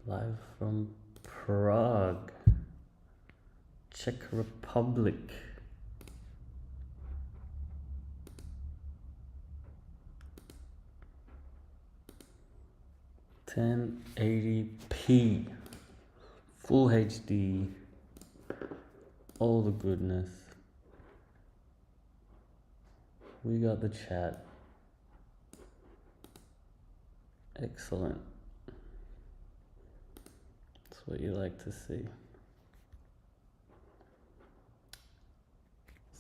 Live from Prague, Czech Republic. $1080p, full HD, all the goodness. We got the chat. Excellent. That's what you like to see.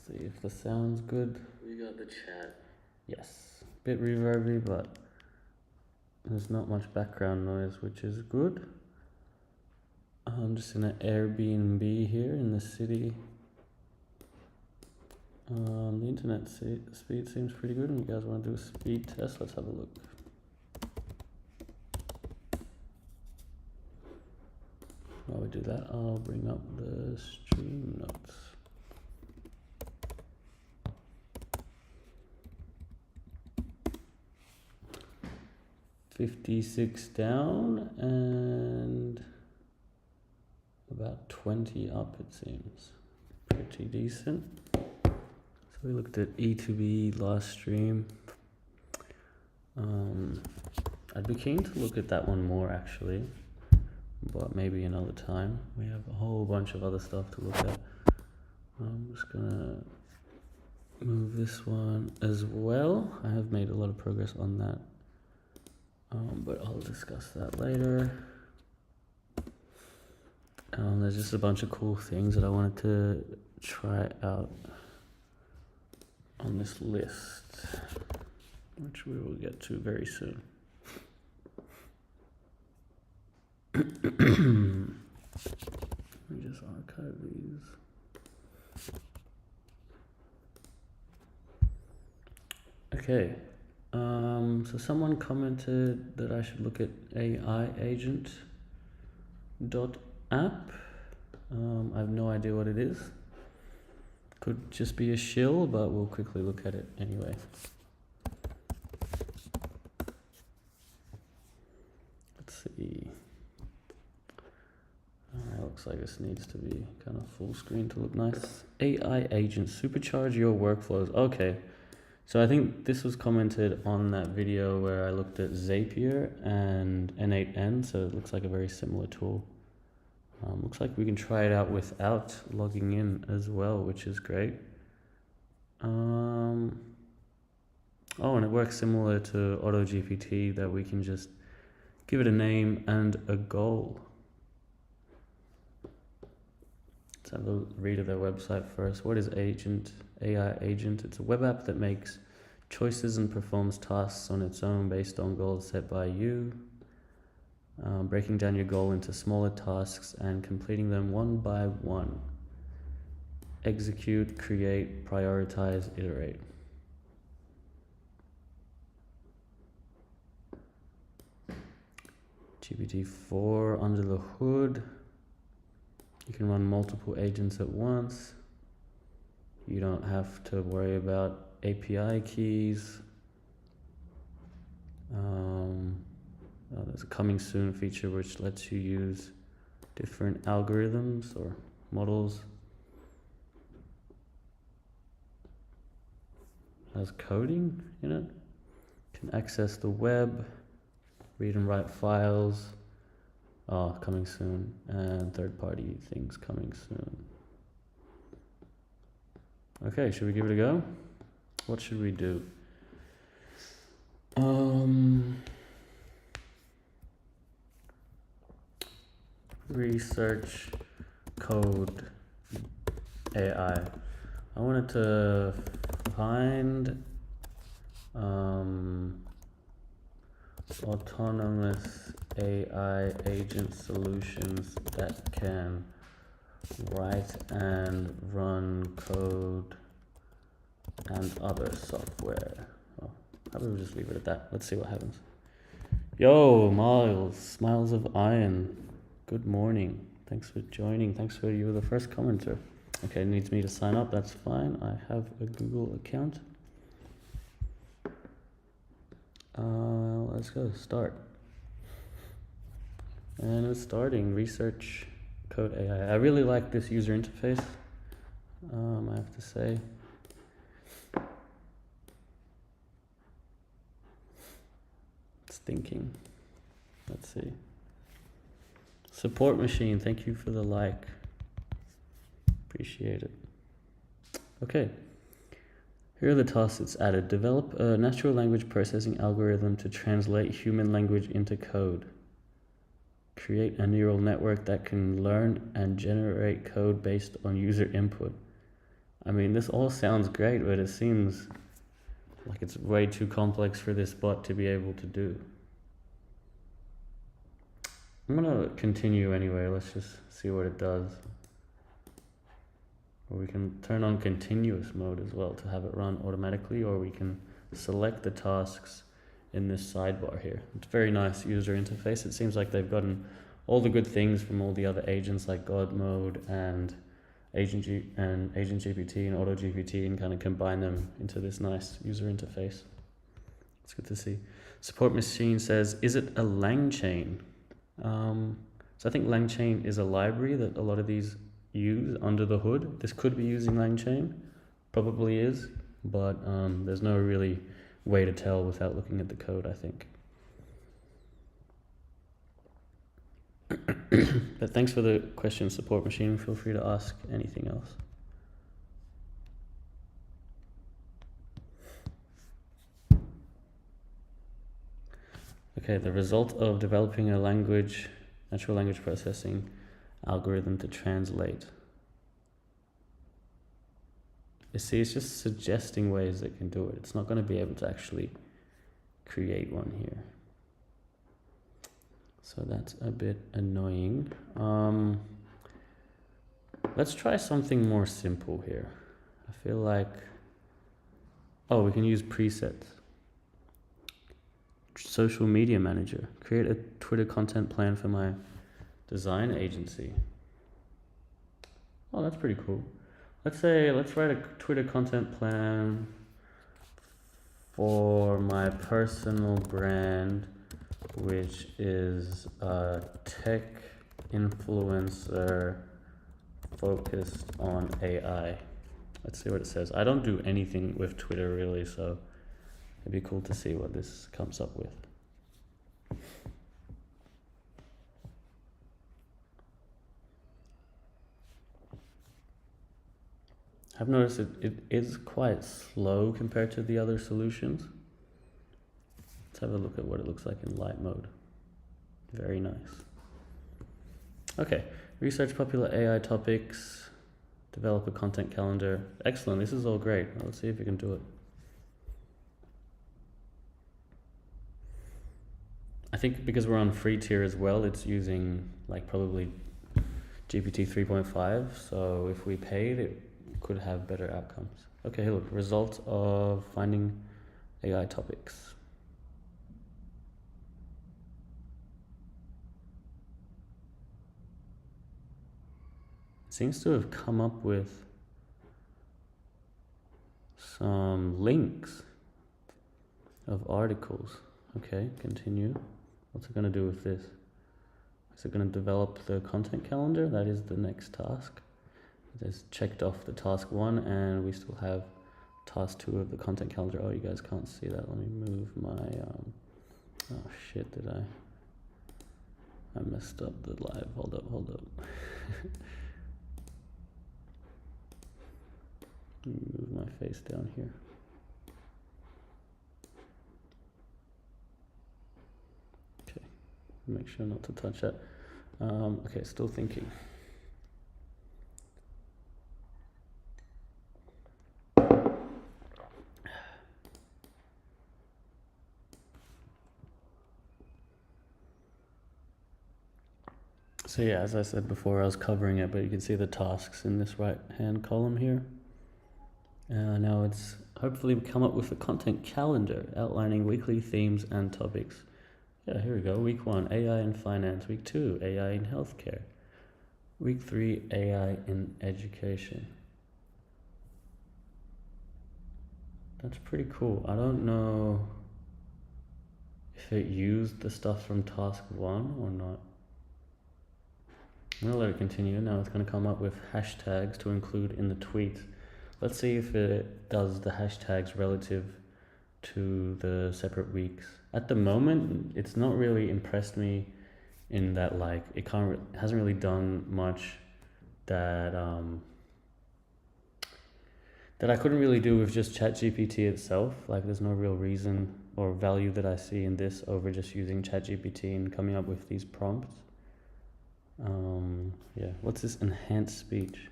See if the sound's good. We got the chat. Yes, bit reverby, but there's not much background noise, which is good. I'm just in an Airbnb here in the city. The internet speed seems pretty good. And you guys want to do a speed test? Let's have a look. While we do that, I'll bring up the stream notes. $56 down and about 20 up, it seems. Pretty decent. So we looked at E2B last stream. I'd be keen to look at that one more actually, but maybe another time. We have a whole bunch of other stuff to look at. I'm just gonna move this one as well. I have made a lot of progress on that. But I'll discuss that later. There's just a bunch of cool things that I wanted to try out on this list, which we will get to very soon. Let me just archive these. Okay. So someone commented that I should look at AI agent.app. I have no idea what it is. Could just be a shill, but we'll quickly look at it anyway. Let's see. Looks like this needs to be kind of full screen to look nice. AI agents, supercharge your workflows. Okay. So I think this was commented on that video where I looked at Zapier and N8N, so it looks like a very similar tool. Looks like we can try it out without logging in as well, which is great. Oh, and it works similar to Auto GPT, that we can just give it a name and a goal. Let's have a read of their website first. What is Agent? AI agent? It's a web app that makes choices and performs tasks on its own based on goals set by you. Breaking down your goal into smaller tasks and completing them one by one. Execute, create, prioritize, iterate. GPT-4 under the hood. You can run multiple agents at once. You don't have to worry about API keys. There's a coming soon feature which lets you use different algorithms or models. Has coding in it. Can access the web, read and write files. Coming soon, and third-party things coming soon. Okay, should we give it a go? What should we do? Research code AI. I wanted to find autonomous AI agent solutions that can write and run code and other software. How about we just leave it at that? Let's see what happens. Yo, Miles, Smiles of Iron. Good morning. Thanks for joining. Thanks for you were the first commenter. Okay, it needs me to sign up. That's fine. I have a Google account. Let's go. Start. And it's starting, research code AI. I really like this user interface, I have to say. It's thinking. Let's see. Support machine, thank you for the like. Appreciate it. Okay. Here are the tasks it's added. Develop a natural language processing algorithm to translate human language into code. Create a neural network that can learn and generate code based on user input. I mean, this all sounds great, but it seems like it's way too complex for this bot to be able to do. I'm gonna continue anyway. Let's just see what it does. Or we can turn on continuous mode as well to have it run automatically, or we can select the tasks in this sidebar here. It's a very nice user interface. It seems like they've gotten all the good things from all the other agents like God Mode and Agent GPT and Auto GPT and kind of combine them into this nice user interface. It's good to see. Support machine says, is it a LangChain? So I think LangChain is a library that a lot of these use under the hood. This could be using LangChain, probably is, but there's no really way to tell without looking at the code, I think. But thanks for the question, support machine. Feel free to ask anything else. Okay, the result of developing a natural language processing algorithm to translate. You see, it's just suggesting ways it can do it. It's not going to be able to actually create one here. So that's a bit annoying. Let's try something more simple here. I feel like, oh, we can use presets. Social media manager. Create a Twitter content plan for my design agency. Oh, that's pretty cool. Let's write a Twitter content plan for my personal brand, which is a tech influencer focused on AI. Let's see what it says. I don't do anything with Twitter really, so it'd be cool to see what this comes up with. I've noticed it is quite slow compared to the other solutions. Let's have a look at what it looks like in light mode. Very nice. Okay, research popular AI topics, develop a content calendar. Excellent, this is all great. Let's see if we can do it. I think because we're on free tier as well, it's using like probably GPT 3.5. So if we paid, it could have better outcomes. Okay, look, results of finding AI topics. It seems to have come up with some links of articles. Okay, continue. What's it going to do with this? Is it going to develop the content calendar? That is the next task. It has checked off the task 1, and we still have task 2 of the content calendar. Oh, you guys can't see that. Let me move my, oh shit, I messed up the live. Hold up. Let me move my face down here. Okay, make sure not to touch that. Okay, still thinking. So yeah, as I said before, I was covering it, but you can see the tasks in this right-hand column here. Now it's hopefully come up with a content calendar outlining weekly themes and topics. Yeah, here we go. Week 1, AI in finance. Week 2, AI in healthcare. Week 3, AI in education. That's pretty cool. I don't know if it used the stuff from task 1 or not. I'm gonna let it continue. Now it's gonna come up with hashtags to include in the tweet. Let's see if it does the hashtags relative to the separate weeks. At the moment, it's not really impressed me in that like it hasn't really done much that that I couldn't really do with just ChatGPT itself. Like there's no real reason or value that I see in this over just using ChatGPT and coming up with these prompts. Yeah, what's this enhanced speech?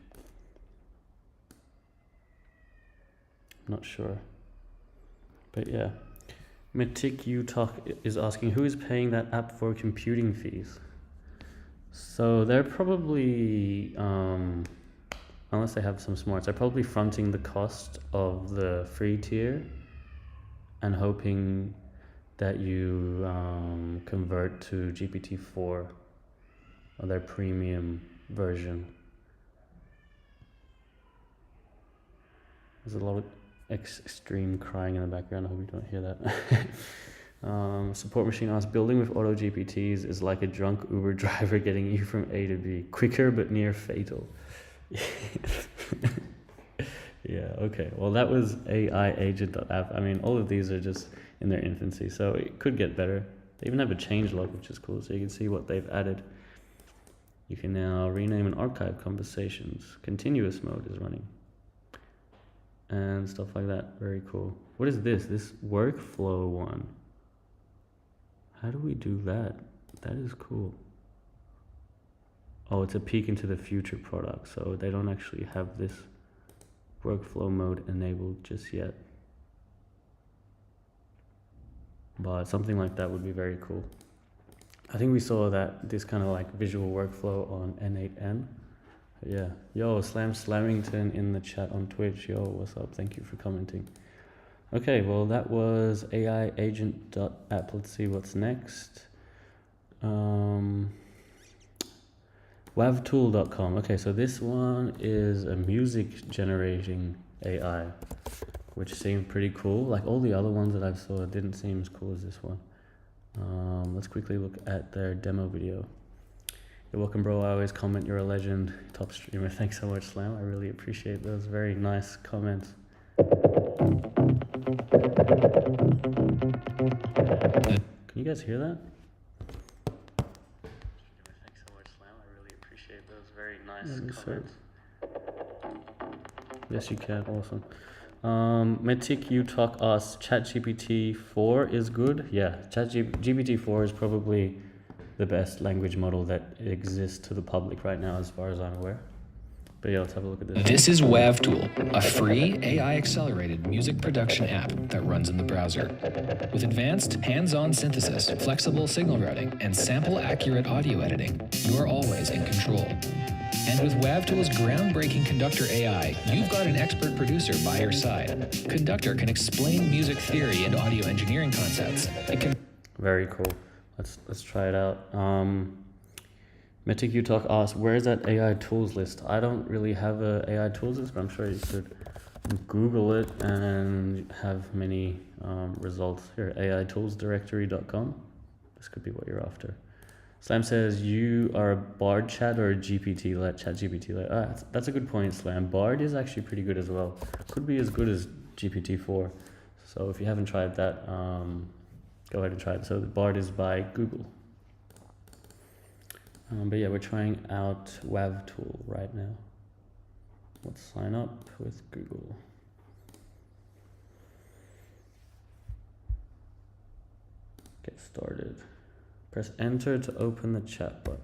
I'm not sure. But yeah, Metick is asking, who is paying that app for computing fees? So they're probably, unless they have some smarts, they're probably fronting the cost of the free tier and hoping that you convert to GPT-4 or their premium version. There's a lot of extreme crying in the background. I hope you don't hear that. Support machine asks, building with Auto GPTs is like a drunk Uber driver getting you from A to B, quicker but near fatal. Yeah, okay. Well, that was AI agent.app. I mean, all of these are just in their infancy, so it could get better. They even have a change log, which is cool, so you can see what they've added. You can now rename and archive conversations. Continuous mode is running. And stuff like that. Very cool. What is this? This workflow one. How do we do that? That is cool. Oh, it's a peek into the future product, so they don't actually have this workflow mode enabled just yet. But something like that would be very cool. I think we saw this kind of like visual workflow on N8N. Yeah. Yo, Slamington in the chat on Twitch. Yo, what's up? Thank you for commenting. Okay, well that was AI agent.app. Let's see what's next. Wavtool.com. Okay, so this one is a music generating AI, which seemed pretty cool. Like all the other ones that I've saw didn't seem as cool as this one. Let's quickly look at their demo video. You're welcome, bro. I always comment. You're a legend. Top streamer. Thanks so much, Slam. I really appreciate those very nice comments. Can you guys hear that? Thanks so much, Slam. I really appreciate those very nice comments. Yes, you can. Awesome. Metick asks, ChatGPT 4 is good. Yeah, ChatGPT 4 is probably the best language model that exists to the public right now, as far as I'm aware. But yeah, let's have a look at this. This is Wavtool, a free AI-accelerated music production app that runs in the browser. With advanced hands-on synthesis, flexible signal routing, and sample-accurate audio editing, you're always in control. And with Wavtool's groundbreaking Conductor AI, you've got an expert producer by your side. Conductor can explain music theory and audio engineering concepts. It can... Very cool. Let's try it out. Metick asks, where is that AI tools list? I don't really have a AI tools list, but I'm sure you could Google it and have many results. Here, aitoolsdirectory.com. This could be what you're after. Slam says, you are a Bard chat or a GPT-led, ChatGPT-led? That's a good point, Slam. Bard is actually pretty good as well. Could be as good as GPT-4. So if you haven't tried that, go ahead and try it. So the Bard is by Google. But yeah, we're trying out Wavtool right now. Let's sign up with Google. Get started. Press enter to open the chat button.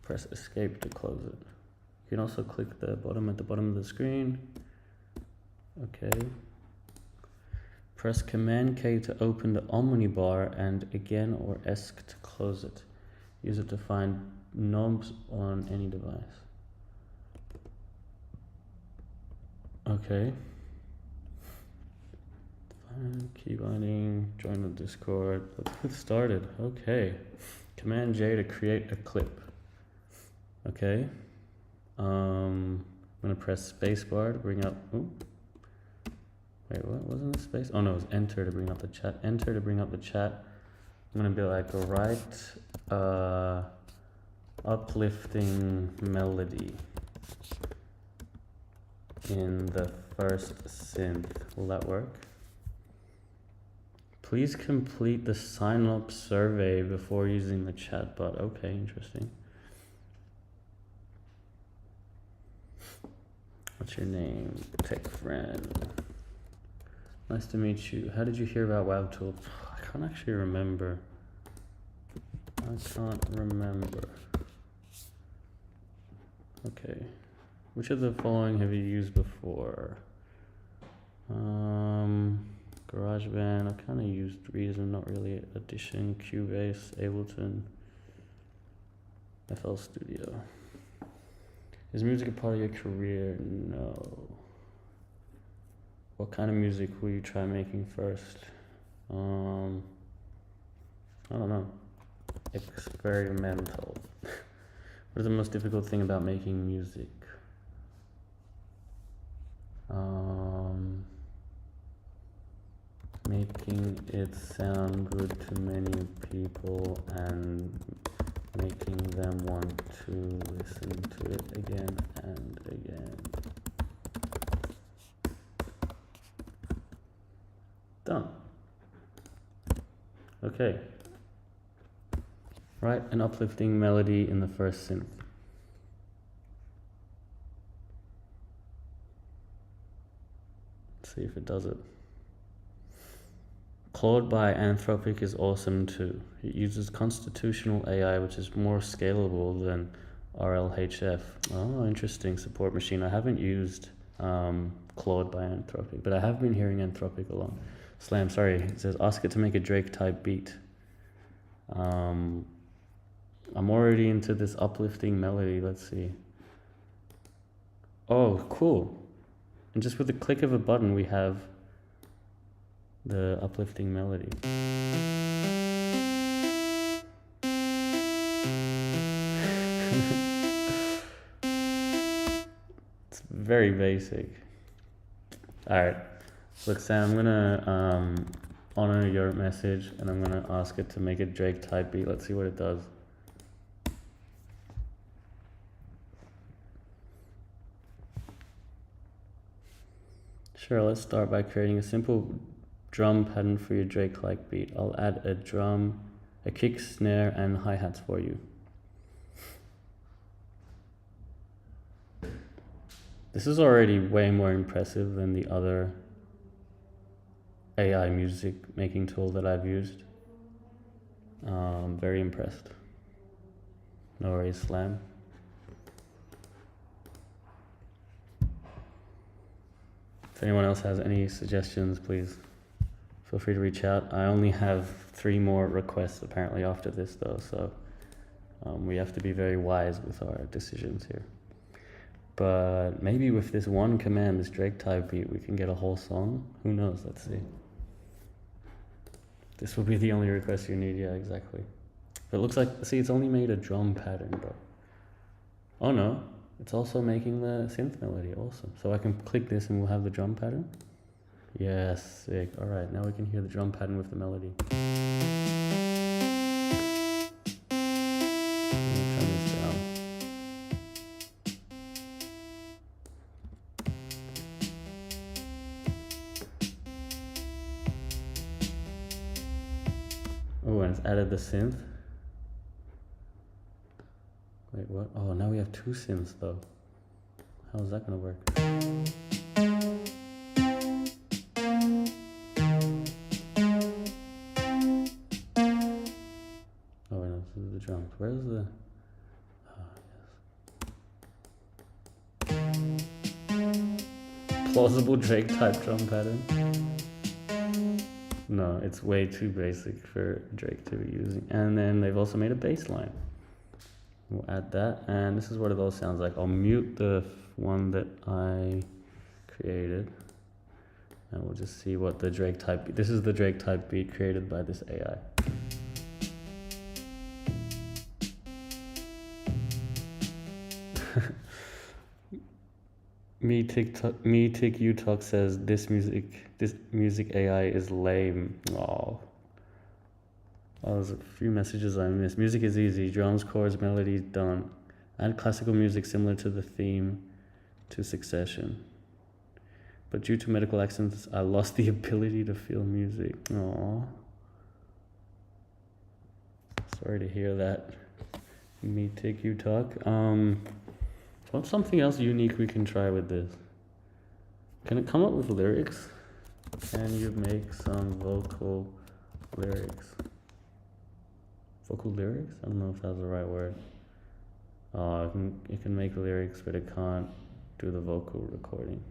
Press escape to close it. You can also click the bottom at the bottom of the screen. Okay. Press Command K to open the omnibar and again or ESC to close it. Use it to find knobs on any device. Okay. Keybinding, join the Discord. Let's get started. Okay. Command J to create a clip. Okay. I'm gonna press spacebar to bring up. Ooh. Wait, what wasn't it space? Oh no, it was enter to bring up the chat. Enter to bring up the chat. I'm gonna be like, write uplifting melody in the first synth. Will that work? Please complete the sign-up survey before using the chatbot. Okay, interesting. What's your name? Tech friend. Nice to meet you. How did you hear about WebTool? I can't actually remember. Okay. Which of the following have you used before? GarageBand. I kind of used Reason, not really. Audition, Cubase, Ableton, FL Studio. Is music a part of your career? No. What kind of music will you try making first? I don't know. Experimental. What is the most difficult thing about making music? Making it sound good to many people and making them want to listen to it again and again. Done. Okay. Write an uplifting melody in the first synth. Let's see if it does it. Claude by Anthropic is awesome too. It uses constitutional AI, which is more scalable than RLHF. Oh, interesting. Support machine. I haven't used Claude by Anthropic, but I have been hearing Anthropic a lot. Slam, sorry. It says, ask it to make a Drake type beat. I'm already into this uplifting melody. Let's see. Oh, cool. And just with the click of a button, we have the uplifting melody. It's very basic. Alright, look Sam, I'm gonna honor your message and I'm gonna ask it to make a Drake type beat. Let's see what it does. Sure, let's start by creating a simple drum pattern for your Drake-like beat. I'll add a drum, a kick, snare, and hi-hats for you. This is already way more impressive than the other AI music making tool that I've used. Very impressed. No worries, Slam. If anyone else has any suggestions, please feel free to reach out. I only have 3 more requests apparently after this though, so we have to be very wise with our decisions here. But maybe with this one command, this Drake type beat, we can get a whole song. Who knows? Let's see. This will be the only request you need. Yeah, exactly. But it looks like, see, it's only made a drum pattern, bro. Oh no, it's also making the synth melody. Awesome. So I can click this and we'll have the drum pattern. Yes, sick. All right, now we can hear the drum pattern with the melody. Oh, and it's added the synth. Wait, what? Oh, now we have 2 synths though. How is that gonna work? Oh, wait, no, this is the drums. Where's the... yes. Plausible Drake type drum pattern. No, it's way too basic for Drake to be using. And then they've also made a bass line. We'll add that, and this is what it all sounds like. I'll mute the one that I created, and we'll just see what the Drake type beat. This is the Drake type beat created by this AI. Metick Utalk says this music AI is lame. Oh, Oh, there's a few messages I missed. Music is easy. Drums, chords, melodies, done. Add classical music similar to the theme to Succession. But due to medical accidents, I lost the ability to feel music. Aww. Sorry to hear that. Metick, you talk. What's something else unique we can try with this? Can it come up with lyrics? Can you make some vocal lyrics? Vocal lyrics? I don't know if that's the right word. It can make lyrics, but it can't do the vocal recording.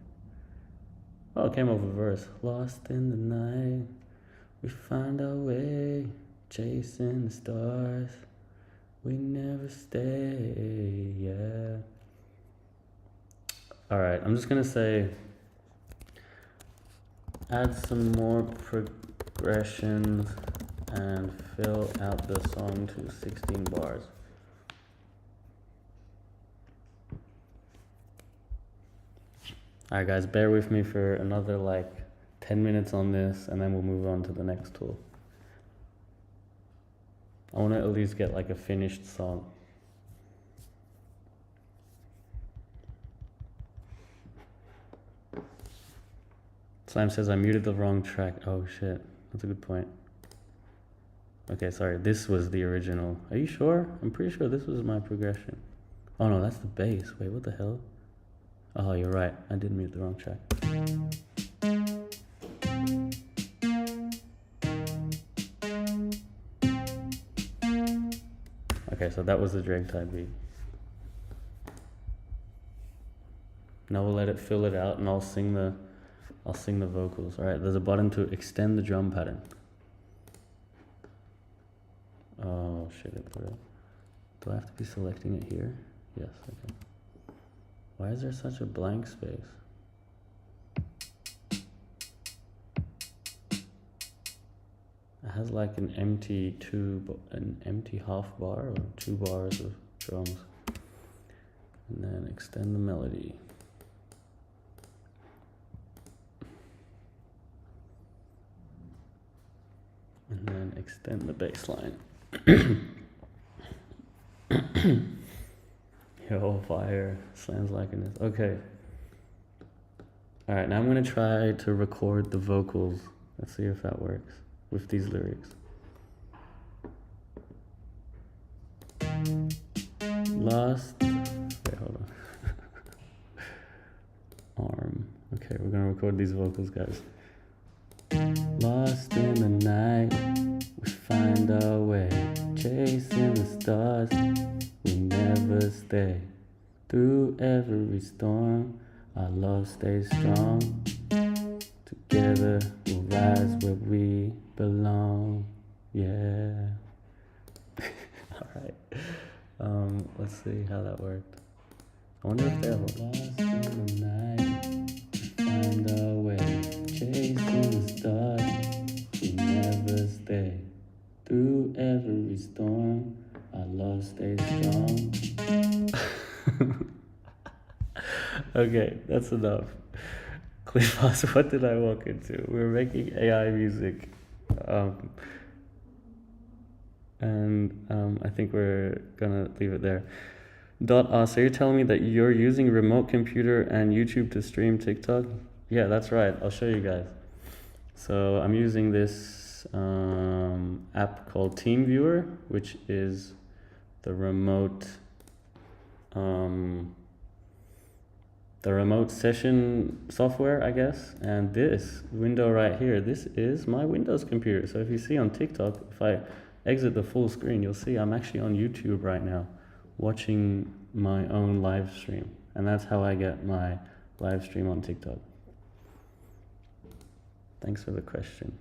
Oh, it came up with a verse. Lost in the night, we find our way, chasing the stars, we never stay, yeah. Alright, I'm just gonna say, add some more progressions and fill out the song to 16 bars. Alright guys, bear with me for another like 10 minutes on this and then we'll move on to the next tool. I want to at least get like a finished song. Slime says I muted the wrong track. Oh shit, that's a good point. Okay, sorry, this was the original. Are you sure? I'm pretty sure this was my progression. Oh no, that's the bass. Wait, what the hell? Oh, you're right. I did mute the wrong track. Okay, so that was the drag type beat. Now we'll let it fill it out and I'll sing the vocals. All right, there's a button to extend the drum pattern. Oh shit, it put it. Do I have to be selecting it here? Yes, okay. Why is there such a blank space? It has like an empty half bar or 2 bars of drums. And then extend the melody. And then extend the bass line. Yo, fire. Sounds like this. Okay. Alright, now I'm gonna try to record the vocals. Let's see if that works with these lyrics. Lost. Wait, hold on. Arm. Okay, we're gonna record these vocals, guys. Lost in the night, we find our way, chasing the stars, we never stay. Through every storm, our love stays strong. Together we'll rise where we belong. Yeah. Alright. Let's see how that worked. I wonder if they're lost in the night, we find our way, chasing the stars, we never stay. Through every storm, our love stays strong. Okay, that's enough. Cliff, what did I walk into? We're making AI music. I think we're gonna leave it there. So you're telling me that you're using a remote computer and YouTube to stream TikTok? Yeah, that's right. I'll show you guys. So I'm using this app called TeamViewer, which is the remote session software, I guess. And this window right here, this is my Windows computer. So if you see on TikTok, if I exit the full screen, you'll see I'm actually on YouTube right now, watching my own live stream. And that's how I get my live stream on TikTok. Thanks for the question.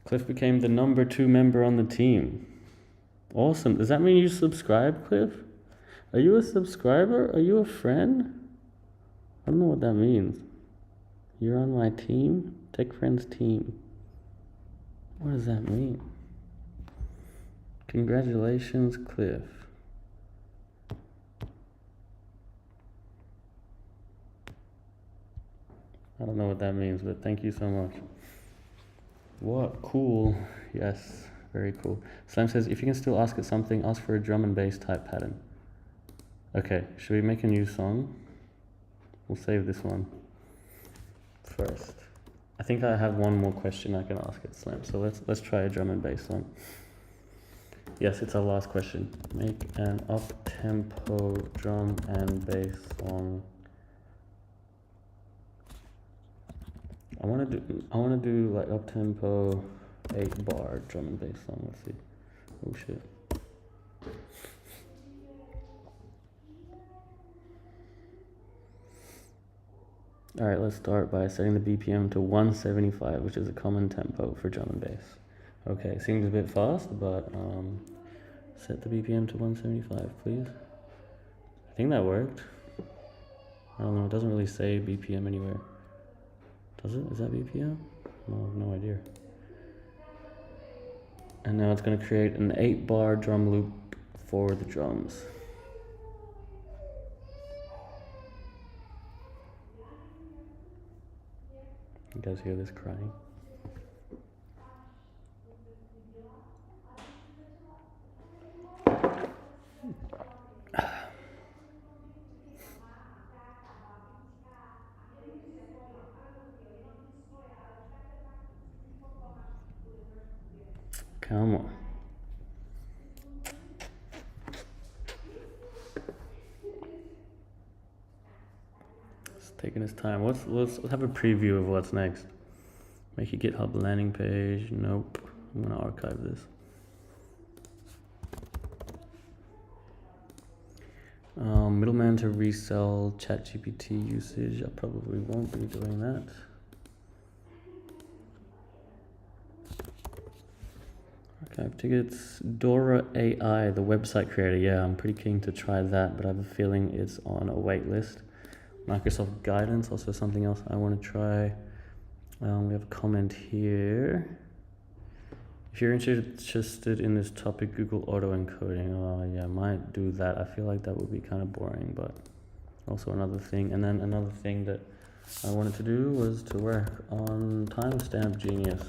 Cliff became the number 2 member on the team. Awesome. Does that mean you subscribe, Cliff? Are you a subscriber? Are you a friend? I don't know what that means. You're on my team? Tech Friends team. What does that mean? Congratulations, Cliff. I don't know what that means, but thank you so much. What? Cool. Yes, very cool. Slam says, if you can still ask it something, ask for a drum and bass type pattern. Okay, should we make a new song? We'll save this one first. I think I have one more question I can ask it, Slam. So let's try a drum and bass song. Yes, it's our last question. Make an up-tempo drum and bass song. I wanna do like up-tempo 8-bar drum and bass song. Let's see. Oh shit. All right, let's start by setting the BPM to 175, which is a common tempo for drum and bass. Okay, seems a bit fast, but set the BPM to 175, please. I think that worked. I don't know, it doesn't really say BPM anywhere. Does it? Is that BPM? No, I have no idea. And now it's gonna create an 8-bar drum loop for the drums. You guys hear this crying? Come on. It's taking its time. Let's have a preview of what's next. Make a GitHub landing page. Nope. I'm gonna archive this. Middleman to resell ChatGPT usage. I probably won't be doing that. Archive tickets. Dora AI, the website creator. Yeah, I'm pretty keen to try that, but I have a feeling it's on a wait list. Microsoft guidance, also something else I want to try. We have a comment here. If you're interested in this topic, Google autoencoding. Oh yeah, might do that. I feel like that would be kind of boring, but also another thing. And then another thing that I wanted to do was to work on timestamp genius.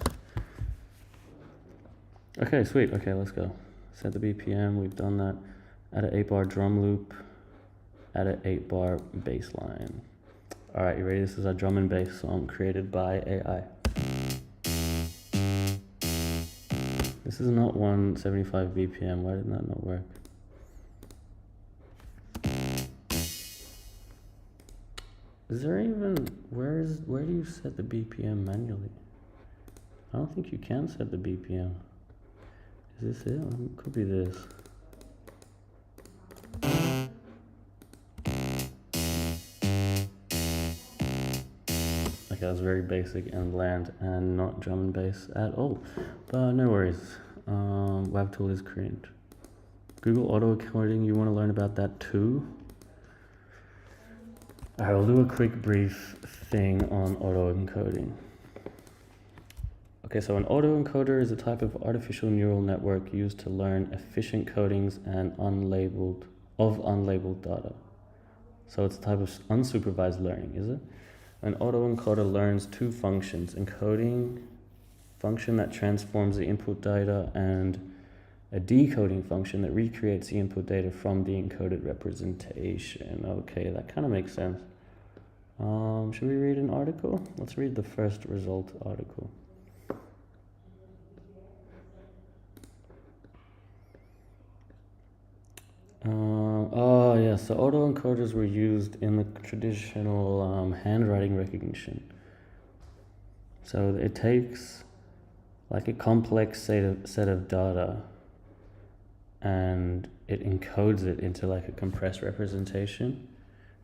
Okay, sweet. Okay, let's go. Set the BPM. We've done that. Add an 8-bar drum loop. Add an 8-bar bass line. All right, you ready? This is our drum and bass song created by AI. This is not 175 BPM. Why did that not work? Is there even, where do you set the BPM manually? I don't think you can set the BPM. Is this it? It could be this. Okay, that was very basic and bland and not drum and bass at all. But no worries. WebTool is cringe. Google autoencoding, you want to learn about that too? Alright, I'll do a quick brief thing on autoencoding. Okay, so an autoencoder is a type of artificial neural network used to learn efficient codings and unlabeled data. So it's a type of unsupervised learning, is it? An autoencoder learns two functions: encoding function that transforms the input data and a decoding function that recreates the input data from the encoded representation. Okay, that kind of makes sense. Should we read an article? Let's read the first result article. Oh yeah, so autoencoders were used in the traditional handwriting recognition. So it takes like a complex set of data and it encodes it into like a compressed representation,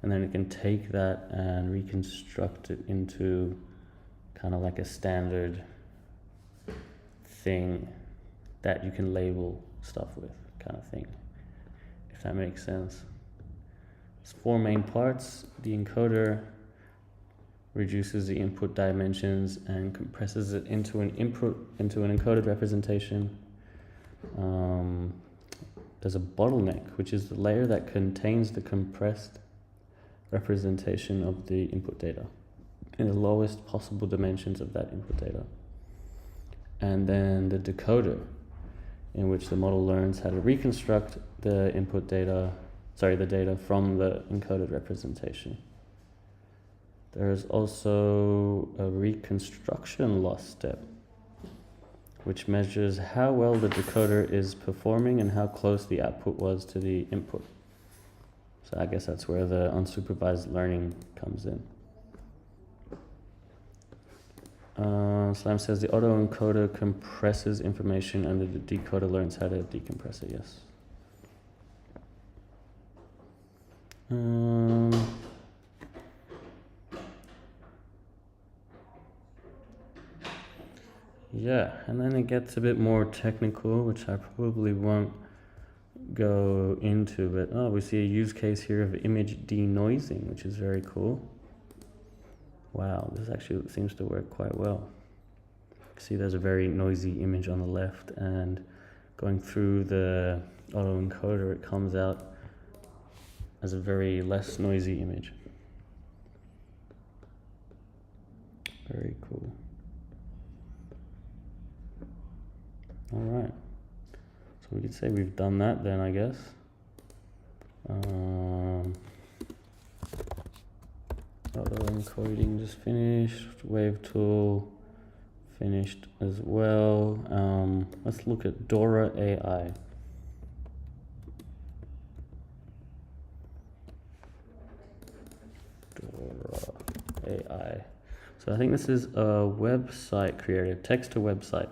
and then it can take that and reconstruct it into kind of like a standard thing that you can label stuff with, kind of thing, if that makes sense. It's four main parts. The encoder reduces the input dimensions and compresses it into an encoded representation. There's a bottleneck, which is the layer that contains the compressed representation of the input data in the lowest possible dimensions of that input data. and then the decoder, in which the model learns how to reconstruct the input data, the data from the encoded representation. There's also a reconstruction loss step, which measures how well the decoder is performing and how close the output was to the input. So I guess that's where the unsupervised learning comes in. Slam says the autoencoder compresses information and the decoder learns how to decompress it, yes. Yeah, and then it gets a bit more technical, which I probably won't go into, but we see a use case here of image denoising, which is very cool. Wow, this actually seems to work quite well. See, there's a very noisy image on the left, and going through the autoencoder, it comes out as a very less noisy image. Very cool. All right, so we could say we've done that then, I guess. Autoencoding just finished, wave tool finished as well. Let's look at Dora AI. Dora AI. So I think this is a website creator, text to website.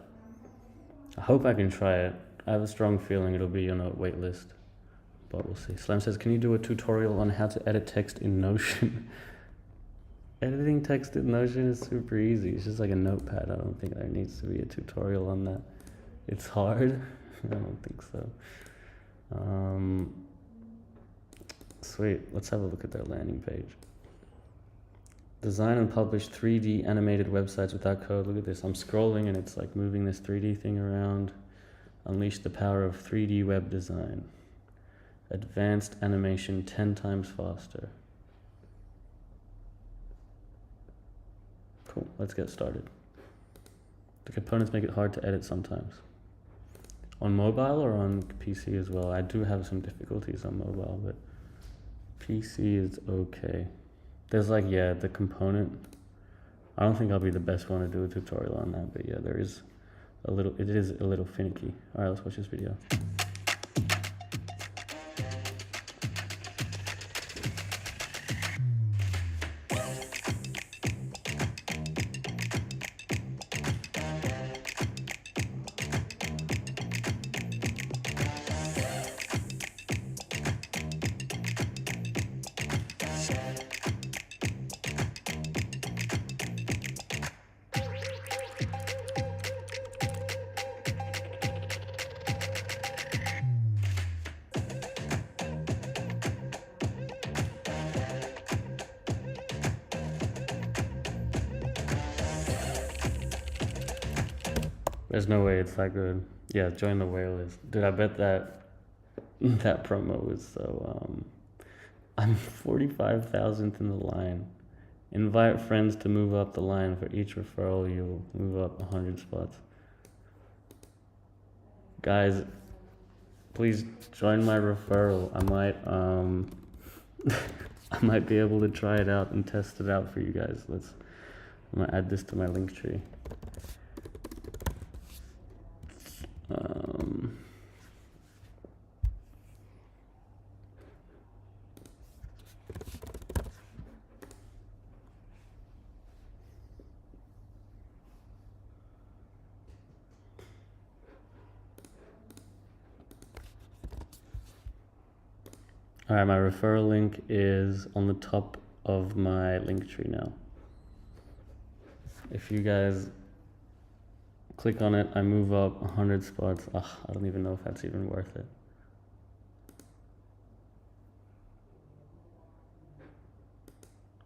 I hope I can try it. I have a strong feeling it'll be on a wait list, but we'll see. Slam says, can you do a tutorial on how to edit text in Notion? Editing text in Notion is super easy. It's just like a notepad. I don't think there needs to be a tutorial on that. It's hard. I don't think so. Sweet. Let's have a look at their landing page. Design and publish 3D animated websites without code. Look at this. I'm scrolling and it's like moving this 3D thing around. Unleash the power of 3D web design. Advanced animation 10 times faster. Cool, let's get started. The components make it hard to edit sometimes. On mobile or on PC as well? I do have some difficulties on mobile, but PC is okay. There's like, yeah, the component. I don't think I'll be the best one to do a tutorial on that, but yeah, it is a little finicky. All right, let's watch this video. There's no way it's that good. Yeah, join the whale list. Dude, I bet that promo was so, I'm 45,000th in the line. Invite friends to move up the line. For each referral, you'll move up 100 spots. Guys, please join my referral. I might be able to try it out and test it out for you guys. I'm gonna add this to my link tree. All right, my referral link is on the top of my link tree now. If you guys click on it, I move up 100 spots. I don't even know if that's even worth it.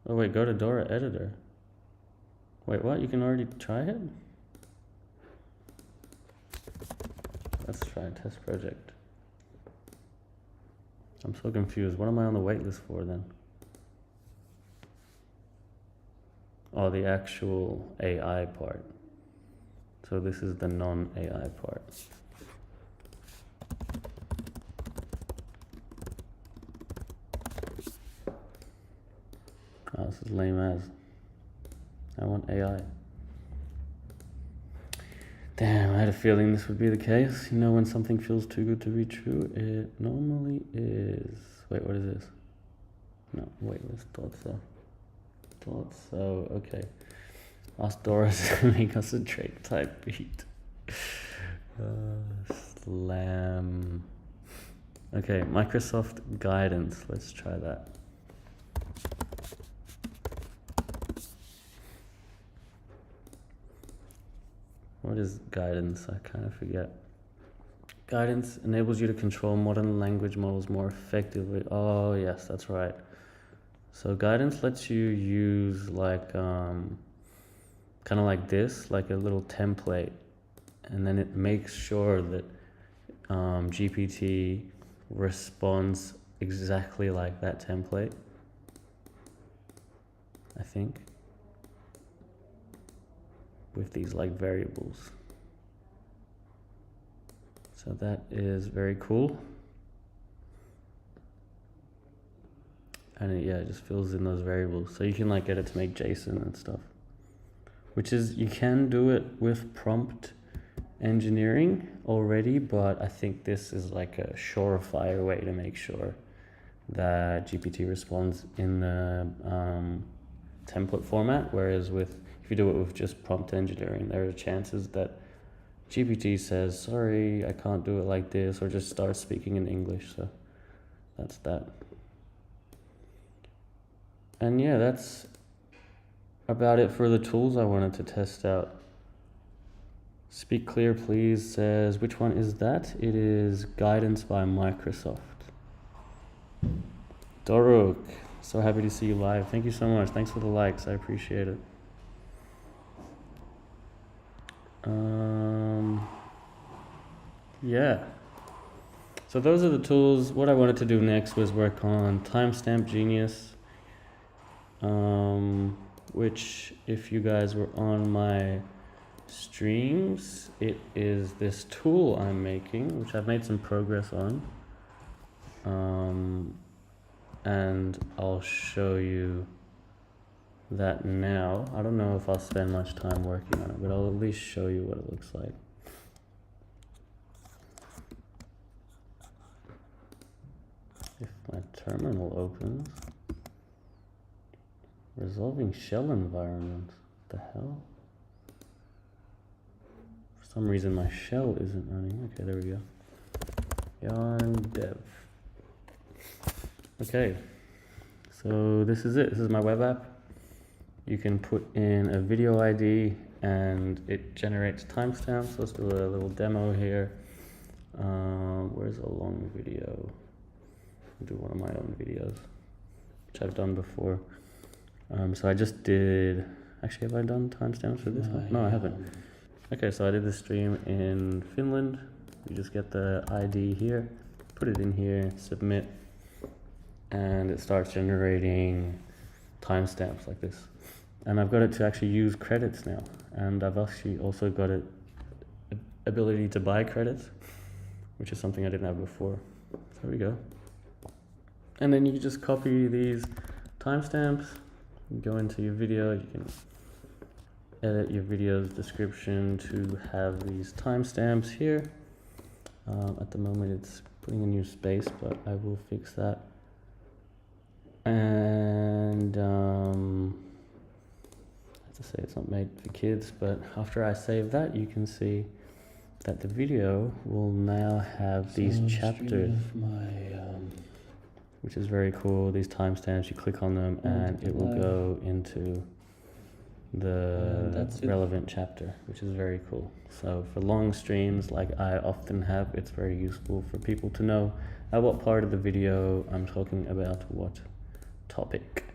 Oh wait, go to Dora Editor. Wait, what? You can already try it? Let's try a test project. I'm so confused. What am I on the wait list for then? Oh, the actual AI part. So this is the non-AI part. Oh, this is lame as. I want AI. Damn, I had a feeling this would be the case. You know when something feels too good to be true? It normally is. Wait, what is this? No, waitlist, thought so. Thought so, okay. Ask Doris to make us a Drake type beat. Slam. Okay, Microsoft guidance. Let's try that. What is guidance? I kind of forget. Guidance enables you to control modern language models more effectively. Oh, yes, that's right. So guidance lets you use like, kind of like this, like a little template. And then it makes sure that GPT responds exactly like that template, I think, with these like variables. So that is very cool. And it just fills in those variables. So you can like get it to make JSON and stuff, which is, you can do it with prompt engineering already, but I think this is like a surefire way to make sure that GPT responds in the template format. Whereas if you do it with just prompt engineering, there are chances that GPT says, sorry, I can't do it like this, or just starts speaking in English. So that's that. And yeah, that's about it for the tools I wanted to test out. Speak Clear Please says, which one is that? It is Guidance by Microsoft. Doruk, so happy to see you live. Thank you so much. Thanks for the likes. I appreciate it. Yeah. So those are the tools. What I wanted to do next was work on Timestamp Genius, which if you guys were on my streams, it is this tool I'm making, which I've made some progress on. And I'll show you that now. I don't know if I'll spend much time working on it, but I'll at least show you what it looks like. If my terminal opens, resolving shell environment, what the hell? For some reason my shell isn't running. Okay, there we go. Yarn dev. Okay, so this is it. This is my web app. You can put in a video ID and it generates timestamps. Let's do a little demo here. Where's a long video? I'll do one of my own videos, which I've done before. So I just did, actually, have I done timestamps for this one? No, I haven't. Okay, so I did the stream in Finland. You just get the ID here, put it in here, submit, and it starts generating timestamps like this. And I've got it to actually use credits now. And I've actually also got it ability to buy credits, which is something I didn't have before. So there we go. And then you can just copy these timestamps, go into your video, you can edit your video's description to have these timestamps here. At the moment it's putting a new space, but I will fix that. And I have to say it's not made for kids, but after I save that, you can see that the video will now have these chapters, which is very cool. These timestamps, you click on them and it will go into the relevant chapter, which is very cool. So for long streams like I often have, it's very useful for people to know at what part of the video I'm talking about what topic.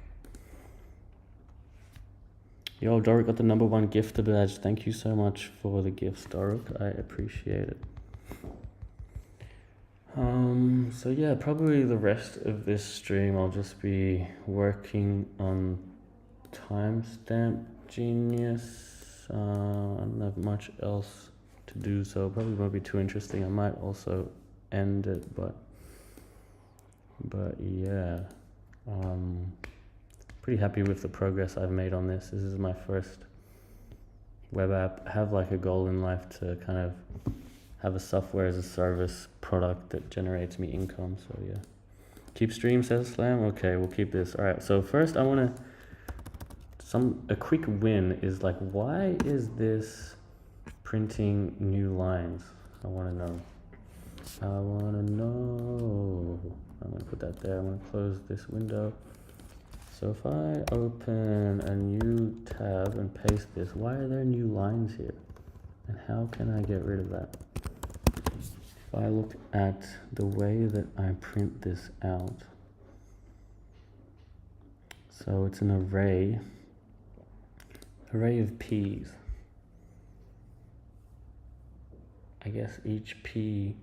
Yo, Doruk got the #1 gifter badge. Thank you so much for the gifts, Doruk. I appreciate it. So yeah, probably the rest of this stream I'll just be working on Timestamp Genius. I don't have much else to do, so it probably won't be too interesting. I might also end it, but yeah, pretty happy with the progress I've made on this. This is my first web app. I have like a goal in life to kind of have a software as a service product that generates me income. So yeah, keep stream, says Slam. Okay, we'll keep this. All right, so first I want to a quick win is like, why is this printing new lines? I want to know. I'm going to put that there. I'm going to close this window. So if I open a new tab and paste this, why are there new lines here? And how can I get rid of that? If I look at the way that I print this out, so it's an array of P's. I guess each P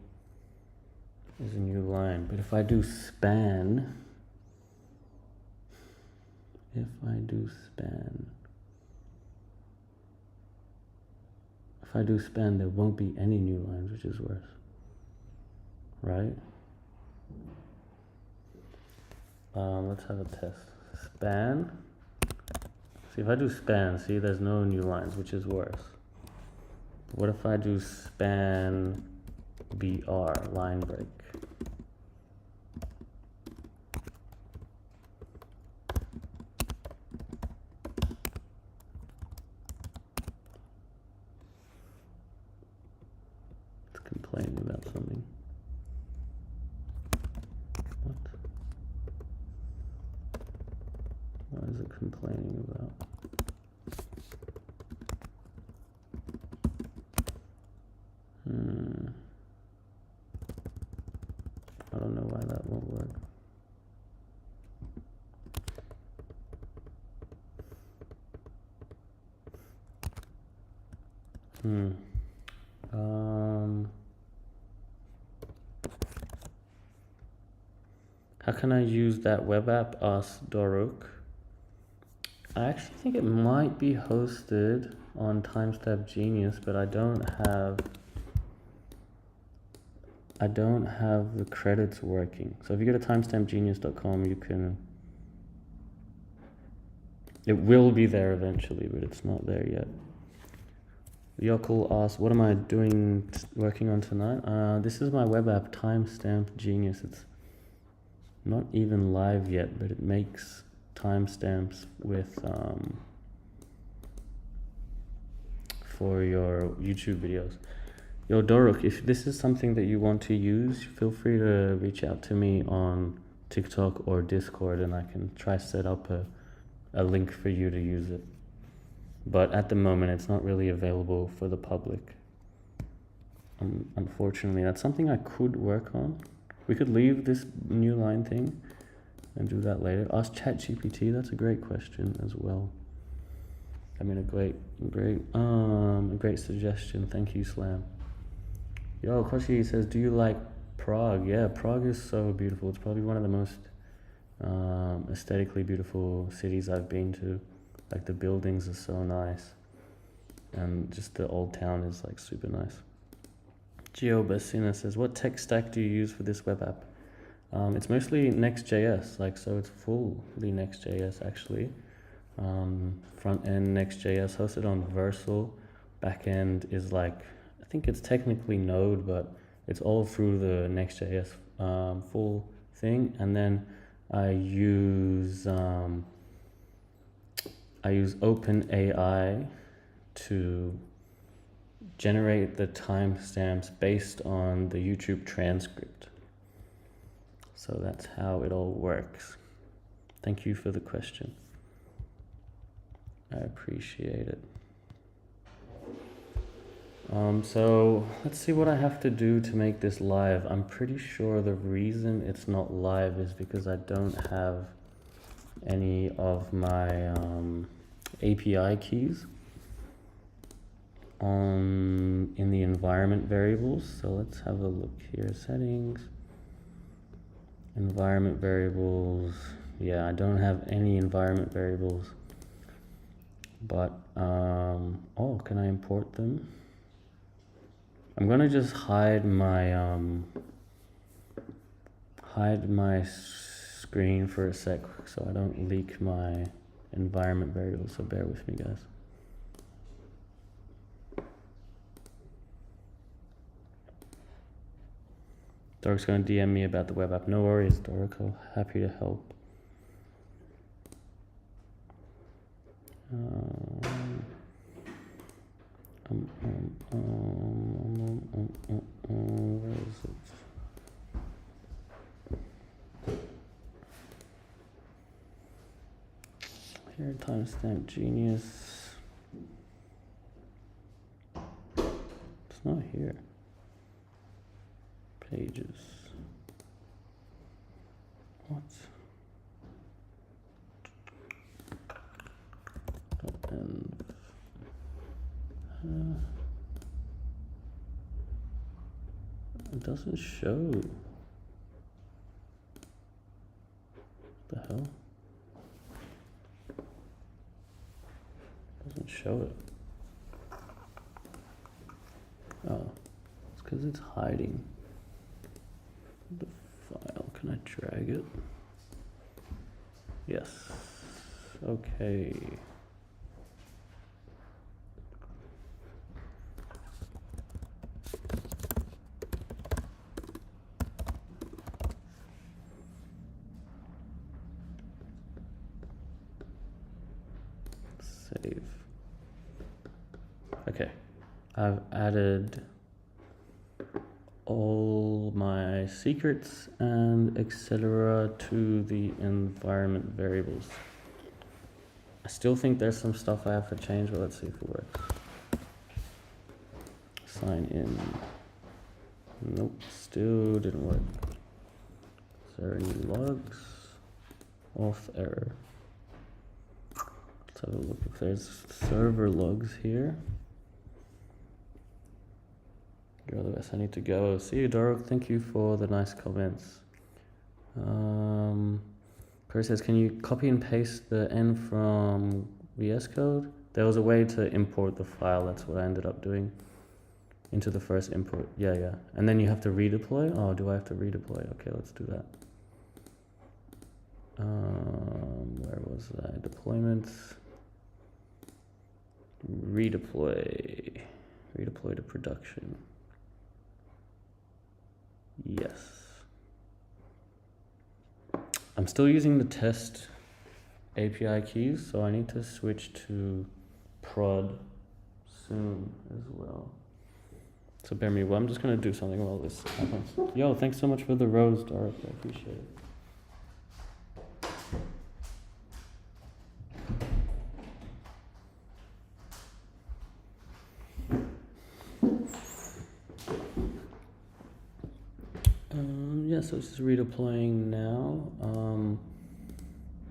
is a new line, but if I do span, there won't be any new lines, which is worse, right? Let's have a test. Span. See, if I do span, see, there's no new lines, which is worse. What if I do span BR, line break? It's complaining about something. What? What is it complaining about? I don't know why that won't work. How can I use that web app? Asked Doruk. I actually think it might be hosted on Timestamp Genius, but I don't have the credits working. So if you go to timestampgenius.com, you can. It will be there eventually, but it's not there yet. Yokul asked, "What am I working on tonight?" This is my web app, Timestamp Genius. It's not even live yet, but it makes timestamps with for your YouTube videos. Yo, Doruk, if this is something that you want to use, feel free to reach out to me on TikTok or Discord, and I can try set up a link for you to use it. But at the moment, it's not really available for the public. Unfortunately, that's something I could work on. We could leave this new line thing and do that later. Ask ChatGPT, that's a great question as well. I mean, a great suggestion. Thank you, Slam. Yo, Koshi says, do you like Prague? Yeah, Prague is so beautiful. It's probably one of the most aesthetically beautiful cities I've been to. Like, the buildings are so nice, and just the old town is like super nice. Gio Bassina says, what tech stack do you use for this web app? It's mostly Next.js, so it's fully Next.js actually. Front end Next.js hosted on Vercel. Back end is I think it's technically Node, but it's all through the Next.js full thing. And then I use OpenAI to generate the timestamps based on the YouTube transcript. So that's how it all works. Thank you for the question. I appreciate it. So let's see what I have to do to make this live. I'm pretty sure the reason it's not live is because I don't have any of my API keys in the environment variables. So let's have a look here. Settings, environment variables. Yeah, I don't have any environment variables But, oh, can I import them? I'm gonna just hide my screen for a sec so I don't leak my environment variables, so bear with me, guys. Dork's gonna DM me about the web app. No worries, Dork, I'm happy to help. Where is it? Here, timestamp genius. It's not here. Pages. What? It doesn't show. What the hell? Doesn't show it. Oh, it's because it's hiding the file. Can I drag it? Yes. Okay. Save. Okay. I've added all my secrets and etc. to the environment variables. I still think there's some stuff I have to change, but let's see if it works. Sign in. Nope, still didn't work. Is there any logs? Auth error. Let's have a look if there's server logs here. Otherwise I need to go. See you, Dorok. Thank you for the nice comments. Chris says, can you copy and paste the N from VS Code? There was a way to import the file. That's what I ended up doing into the first import. Yeah. And then you have to redeploy. Oh, do I have to redeploy? Okay, let's do that. Where was I? Deployments. Redeploy. Redeploy to production. Yes. I'm still using the test API keys, so I need to switch to prod soon as well. So bear me, well, I'm just gonna do something while this happens. Yo, thanks so much for the rose, Dork. I appreciate it. Yeah, so this is redeploying now.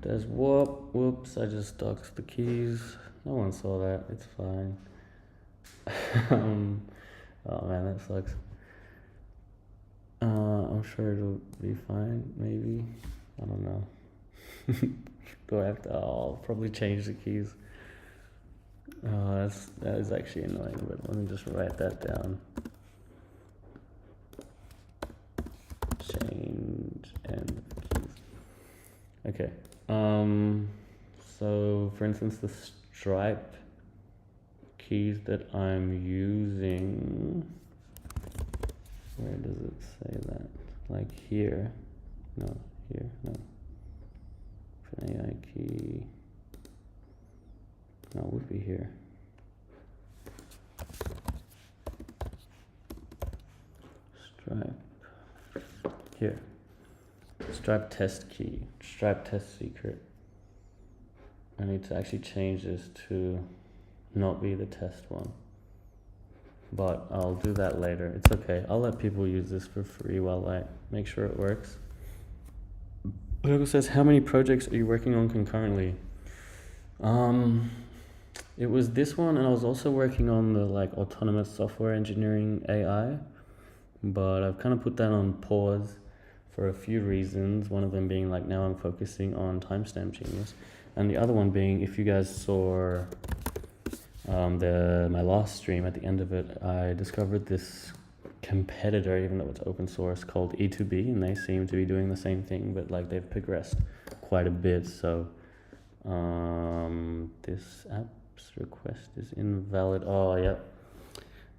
There's whoops, I just doxed the keys. No one saw that, it's fine. Oh man, that sucks. I'm sure it'll be fine, maybe. I don't know. Do I have to, I'll probably change the keys. That is actually annoying, but let me just write that down. Change and keys. Okay. So for instance, the stripe keys that I'm using, where does it say that? Like here? No, here, no. For an AI key, no, it would be here. Stripe. Here, stripe test key, stripe test secret. I need to actually change this to not be the test one, but I'll do that later. It's okay, I'll let people use this for free while I make sure it works. Logo says, how many projects are you working on concurrently? It was this one, and I was also working on the like autonomous software engineering AI, but I've kind of put that on pause for a few reasons. One of them being like now I'm focusing on timestamp genius, and the other one being, if you guys saw My last stream, at the end of it, I discovered this competitor, even though it's open source, called E2B, and they seem to be doing the same thing, but like they've progressed quite a bit. So this app's request is invalid. Oh, yeah,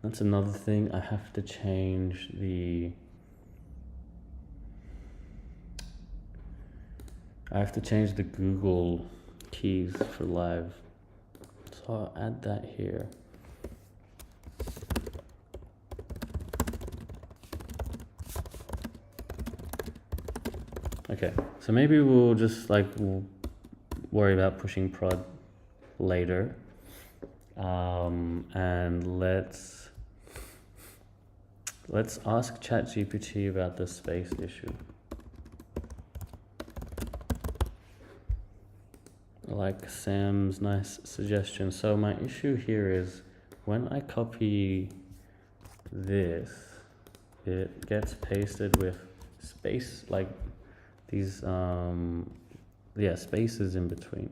that's another thing. I have to change the Google keys for live. So I'll add that here. Okay, so maybe we'll just worry about pushing prod later. And let's ask ChatGPT about the space issue. I like Sam's nice suggestion. So my issue here is when I copy this, it gets pasted with space, like these spaces in between.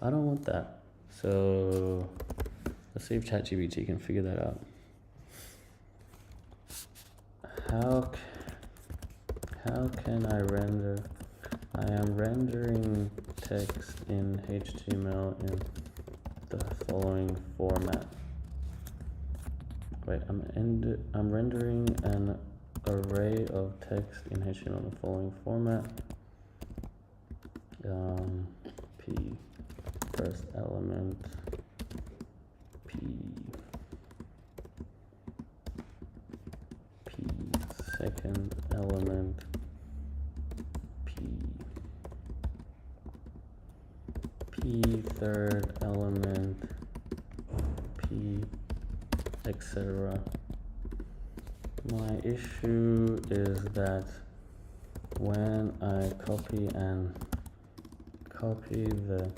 I don't want that. So let's see if ChatGPT can figure that out. How can I render? I am rendering text in HTML in the following format. Wait, I'm rendering an array of text in HTML in the following format. P first element, P second element, P third element, P, etc. My issue is that when I copy the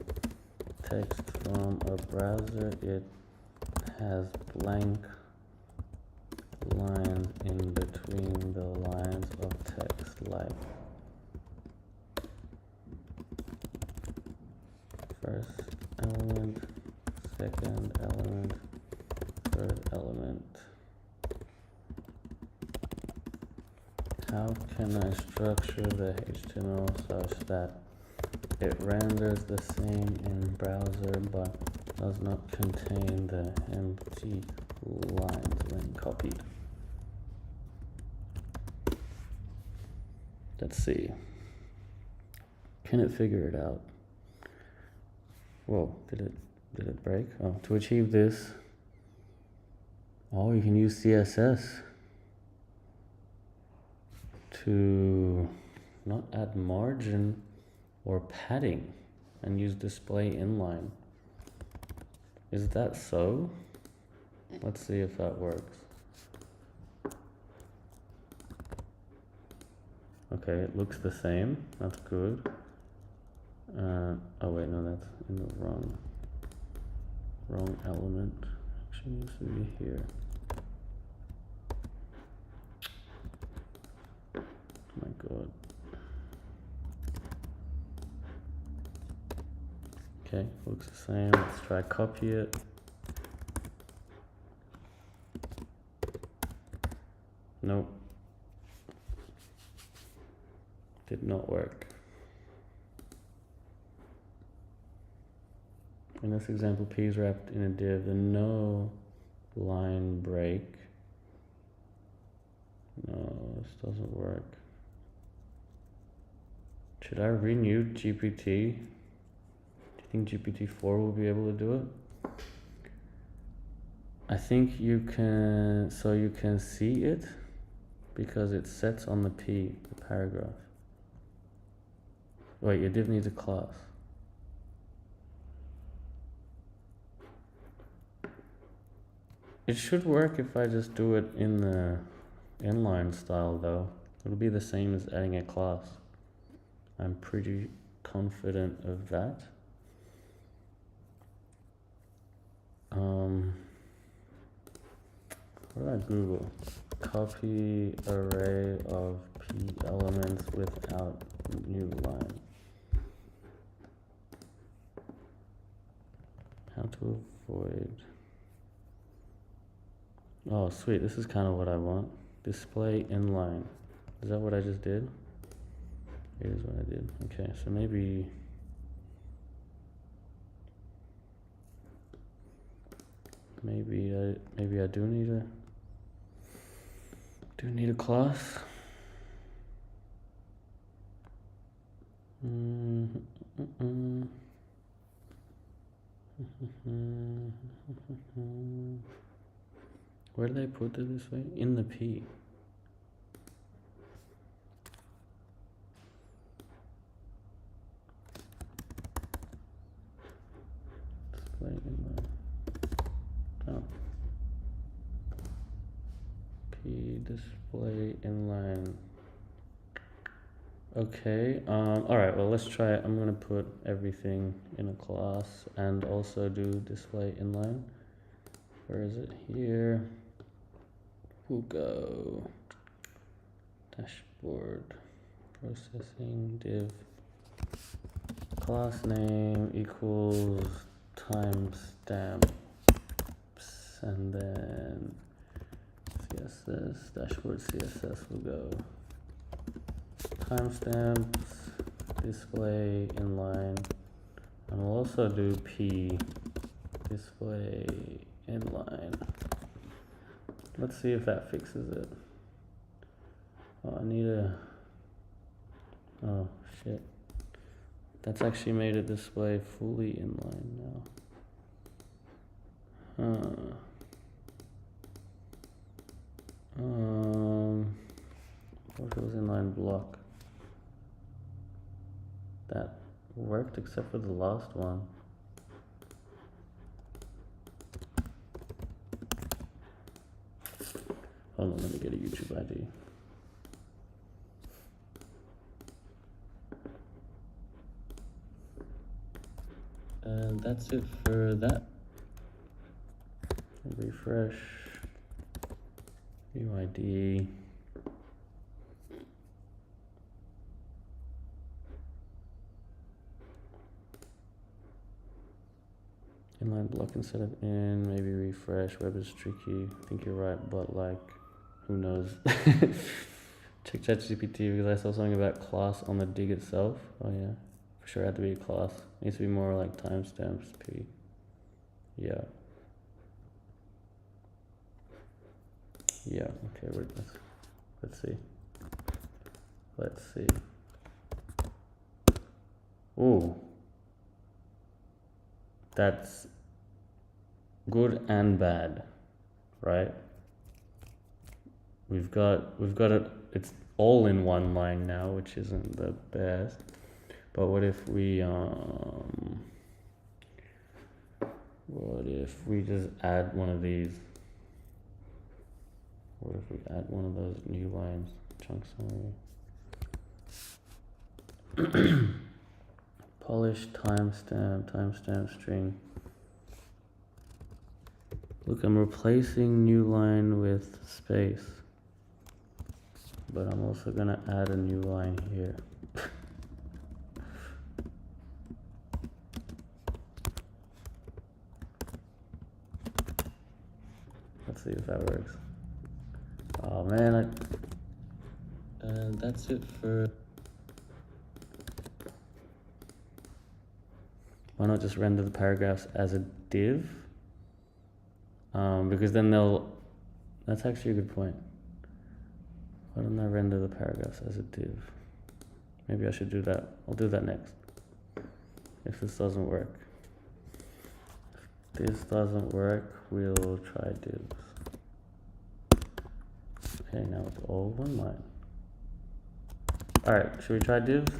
text from a browser, it has blank lines in between the lines of text, like first element, second element, third element. How can I structure the HTML such that it renders the same in browser but does not contain the empty lines when copied? Let's see. Can it figure it out? Whoa, did it break? Oh, to achieve this, you can use CSS to not add margin or padding and use display inline. Is that so? Let's see if that works. Okay, it looks the same. That's good. Oh wait, no, that's in the wrong element. Actually needs to be here. Oh my god. Okay, looks the same. Let's try copy it. Nope. Did not work. In this example, P is wrapped in a div and no line break. No, this doesn't work. Should I renew GPT? Do you think GPT-4 will be able to do it? I think you can, so you can see it because it sets on the P, the paragraph. Wait, your div needs a class. It should work if I just do it in the inline style though. It'll be the same as adding a class. I'm pretty confident of that. What did I Google? Copy array of P elements without new line. How to avoid. Oh, sweet. This is kind of what I want. Display inline. Is that what I just did? Here's what I did. Okay, so maybe I do need a class. Where did I put it this way? In the P. Display inline. Oh. P display inline. Okay, alright, well let's try it. I'm gonna put everything in a class and also do display inline. Where is it? Here. We'll go dashboard, processing, div, class name equals timestamps, and then CSS, dashboard CSS will go timestamps, display inline, and we'll also do P, display inline. Let's see if that fixes it. Oh, I need a, oh shit. That's actually made it display fully inline now. What if it was inline block? That worked except for the last one. Hold on, let me get a YouTube ID. And that's it for that. Refresh. UID. Inline block instead of in, maybe refresh. Web is tricky. I think you're right, but like, who knows? Check ChatGPT because I saw something about class on the dig itself. Oh yeah, for sure it had to be a class. It needs to be more like timestamps. P. Yeah. Yeah. Okay. Let's see. Let's see. Ooh. That's good and bad, right? We've got it, it's all in one line now, which isn't the best. But what if we just add one of these? What if we add one of those new lines? Chunk summary. Polish timestamp string. Look, I'm replacing new line with space. But I'm also gonna add a new line here. Let's see if that works. Oh man, and that's it for. Why not just render the paragraphs as a div? Because then that's actually a good point. Why don't I render the paragraphs as a div? Maybe I should do that. I'll do that next. If this doesn't work. If this doesn't work, we'll try divs. Okay, now it's all one line. Alright, should we try divs?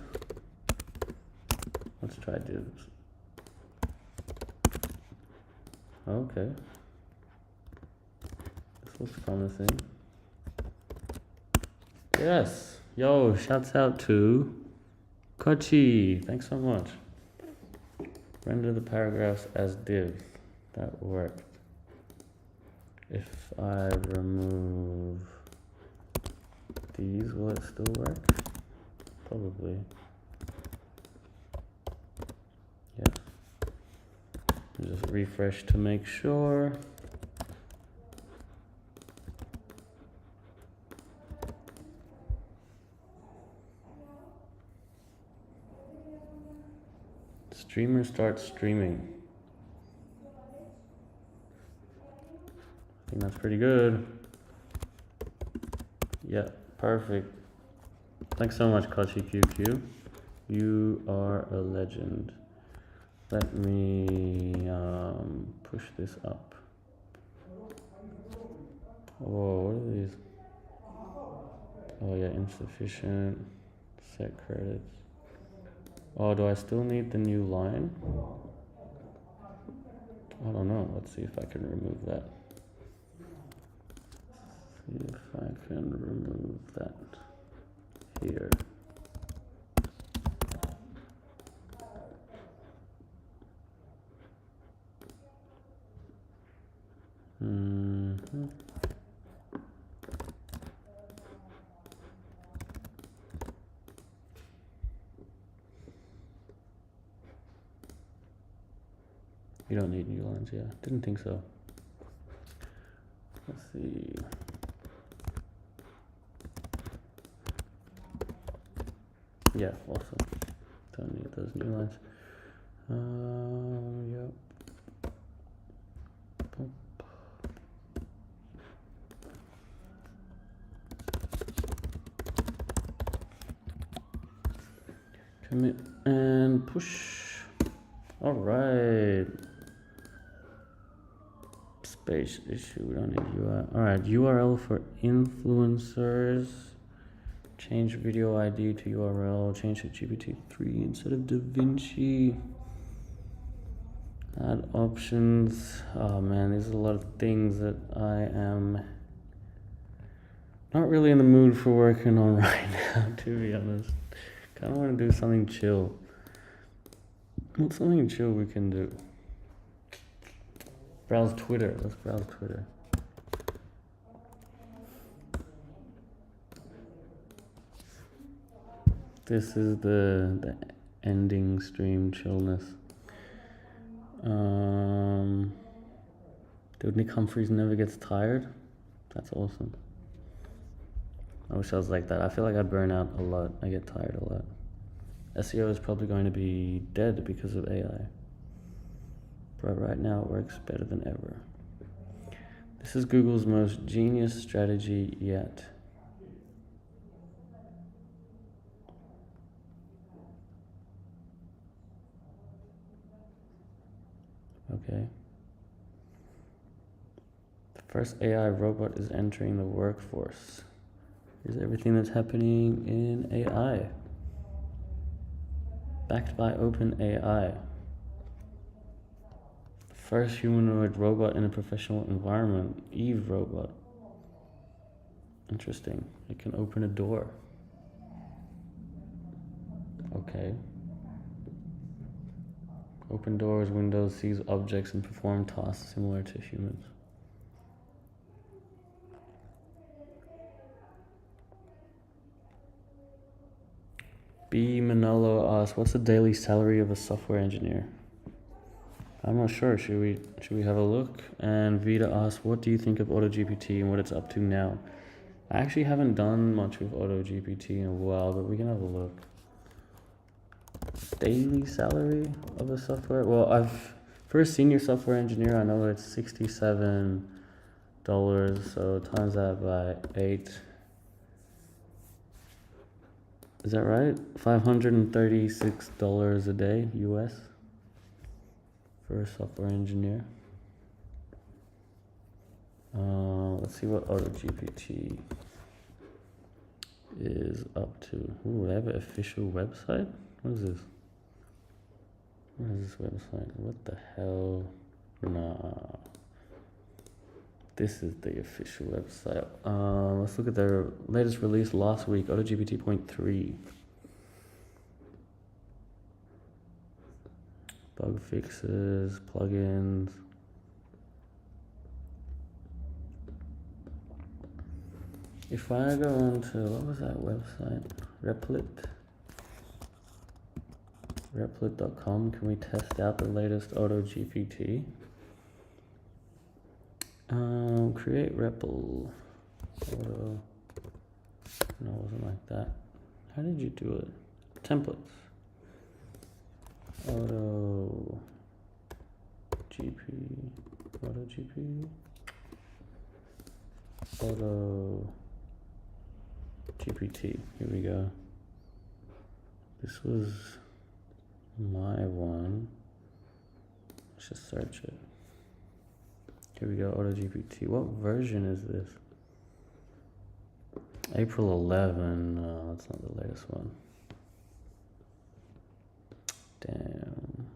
Let's try divs. Okay. This looks promising. Yes. Yo, shouts out to Kochi. Thanks so much. Render the paragraphs as div. That worked. If I remove these, will it still work? Probably. Yes. Just refresh to make sure. Streamer starts streaming. I think that's pretty good. Yeah, perfect. Thanks so much, KachiQQ. You are a legend. Let me push this up. Oh, what are these? Oh yeah, insufficient. Set credits. Oh, do I still need the new line? I don't know. Let's see if I can remove that. See if I can remove that here. You don't need new lines, yeah. Didn't think so. Let's see. Yeah, awesome. Don't need those new lines. Yep. Commit and push. All right. Space issue. We don't need URL. All right. URL for influencers. Change video ID to URL. Change to GPT-3 instead of DaVinci. Add options. Oh man, there's a lot of things that I am not really in the mood for working on right now, to be honest. Kind of want to do something chill. What's something chill we can do? Browse Twitter. Let's browse Twitter. This is the ending stream chillness. Dude, Nick Humphreys never gets tired. That's awesome. I wish I was like that. I feel like I burn out a lot. I get tired a lot. SEO is probably going to be dead because of AI. But right now it works better than ever. This is Google's most genius strategy yet. Okay. The first AI robot is entering the workforce. Here's everything that's happening in AI. Backed by OpenAI. First humanoid robot in a professional environment. Eve robot. Interesting. It can open a door. Okay. Open doors, windows, sees objects, and perform tasks similar to humans. B. Manolo asks, what's the daily salary of a software engineer? I'm not sure. Should we have a look? And Vita asks, what do you think of Auto GPT and what it's up to now? I actually haven't done much with Auto GPT in a while, but we can have a look. Daily salary of a software? Well, for a senior software engineer, I know it's $67, so times that by 8. Is that right? $536 a day, US, for a software engineer. Let's see what Auto GPT is up to. Ooh, they have an official website? What is this? Where is this website? What the hell? Nah. This is the official website. Let's look at their latest release last week, Auto GPT 0.3. Bug fixes, plugins. If I go on to, what was that website? Replit. Replit.com, can we test out the latest Auto GPT? Create REPL. Auto. No, it wasn't like that. How did you do it? Templates. Auto GP. Auto GP. Auto GPT. Here we go. This was my one. Let's just search it. Here we go, Auto GPT. What version is this? April 11. No, that's not the latest one. Damn.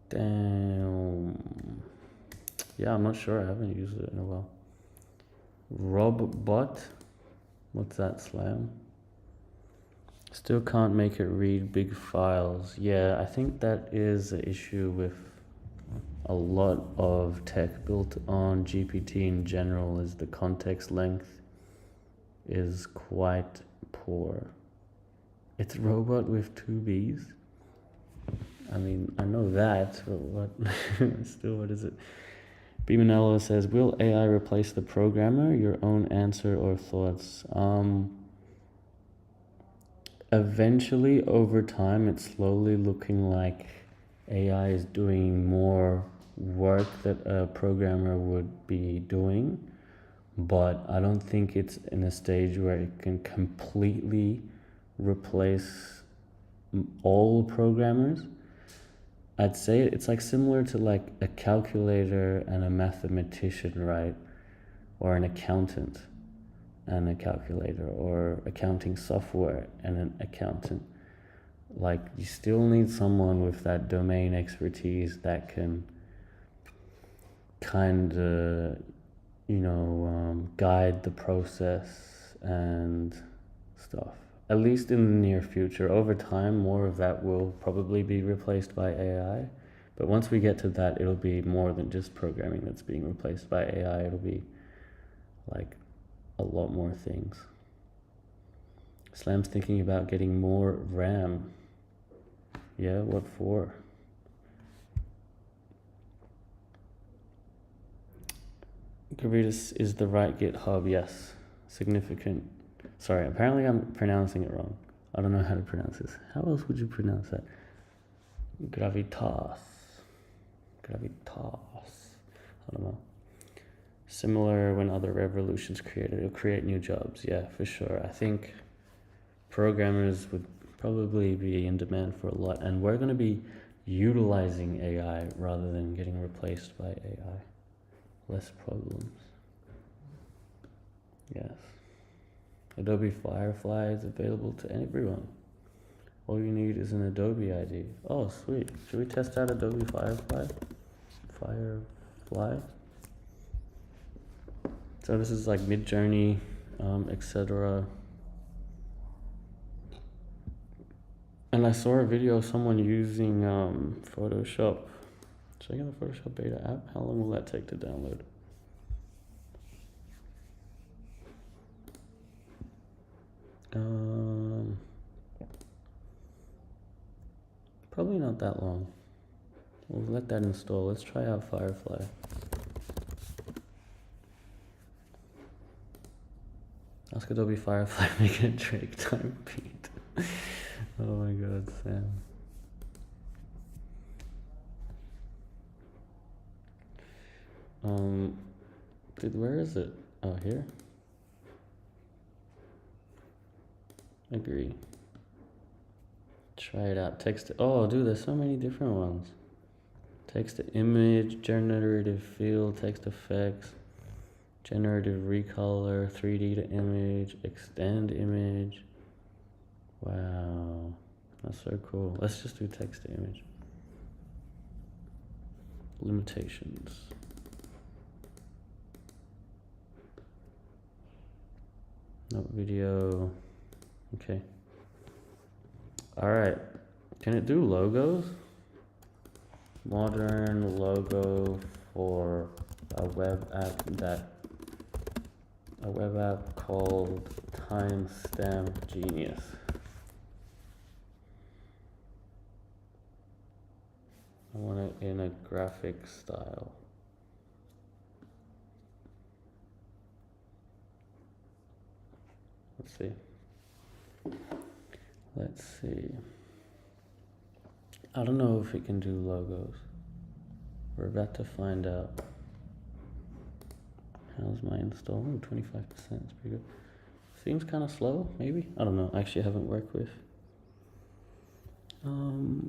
Damn. Yeah, I'm not sure. I haven't used it in a while. Robbot. What's that, Slam? Still can't make it read big files. Yeah, I think that is an issue with a lot of tech built on GPT in general, is the context length is quite poor. It's robot with 2 B's. I mean, I know that, but what? Still, what is it? Beamanello says, will AI replace the programmer? Your own answer or thoughts? Eventually, over time, it's slowly looking like AI is doing more work that a programmer would be doing, but I don't think it's in a stage where it can completely replace all programmers. I'd say it's like similar to like a calculator and a mathematician, right? Or an accountant and a calculator, or accounting software and an accountant. Like, you still need someone with that domain expertise that can kind of, guide the process and stuff. At least in the near future. Over time, more of that will probably be replaced by AI. But once we get to that, it'll be more than just programming that's being replaced by AI. It'll be like a lot more things. Slam's thinking about getting more RAM. Yeah, what for? Gravitas is the right GitHub, yes. Significant. Sorry, apparently I'm pronouncing it wrong. I don't know how to pronounce this. How else would you pronounce that? Gravitas. I don't know. Similar when other revolutions created, it'll create new jobs. Yeah, for sure. I think programmers would probably be in demand for a lot, and we're going to be utilizing AI rather than getting replaced by AI. Less problems. Yes. Adobe Firefly is available to everyone. All you need is an Adobe ID. Oh, sweet. Should we test out Adobe Firefly? So this is like Midjourney, etc. And I saw a video of someone using Photoshop. Should I get the Photoshop beta app? How long will that take to download? Probably not that long. We'll let that install. Let's try out Firefly. Ask Adobe Firefly making a Drake time beat. Oh my god, Sam. Dude, where is it? Oh, here? Agree. Try it out. Text. Oh, dude, there's so many different ones. Text to image, generative field, text effects, generative recolor, 3D to image, extend image. Wow, that's so cool. Let's just do text to image. Limitations. No video. Okay. All right. Can it do logos? Modern logo for a web app called Timestamp Genius. I want it in a graphic style. Let's see. I don't know if it can do logos. We're about to find out. How's my install? 25%, it's pretty good. Seems kind of slow, maybe? I don't know, I actually haven't worked with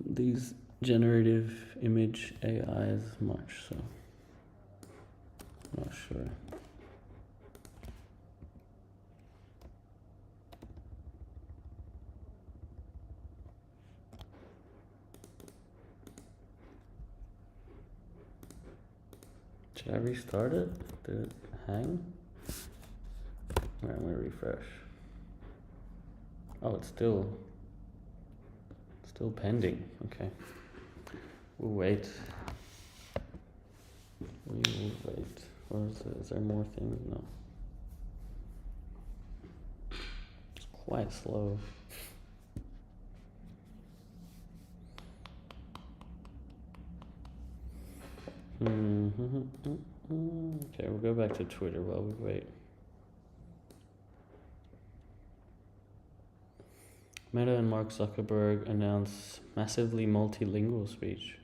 these generative image AIs much, so I'm not sure. Should I restart it? Did it hang? Alright, I'm gonna refresh. Oh, it's still pending. Okay. We'll wait. We will wait. Or is there more things? No. It's quite slow. Okay, we'll go back to Twitter while we wait. Meta and Mark Zuckerberg announce massively multilingual speech.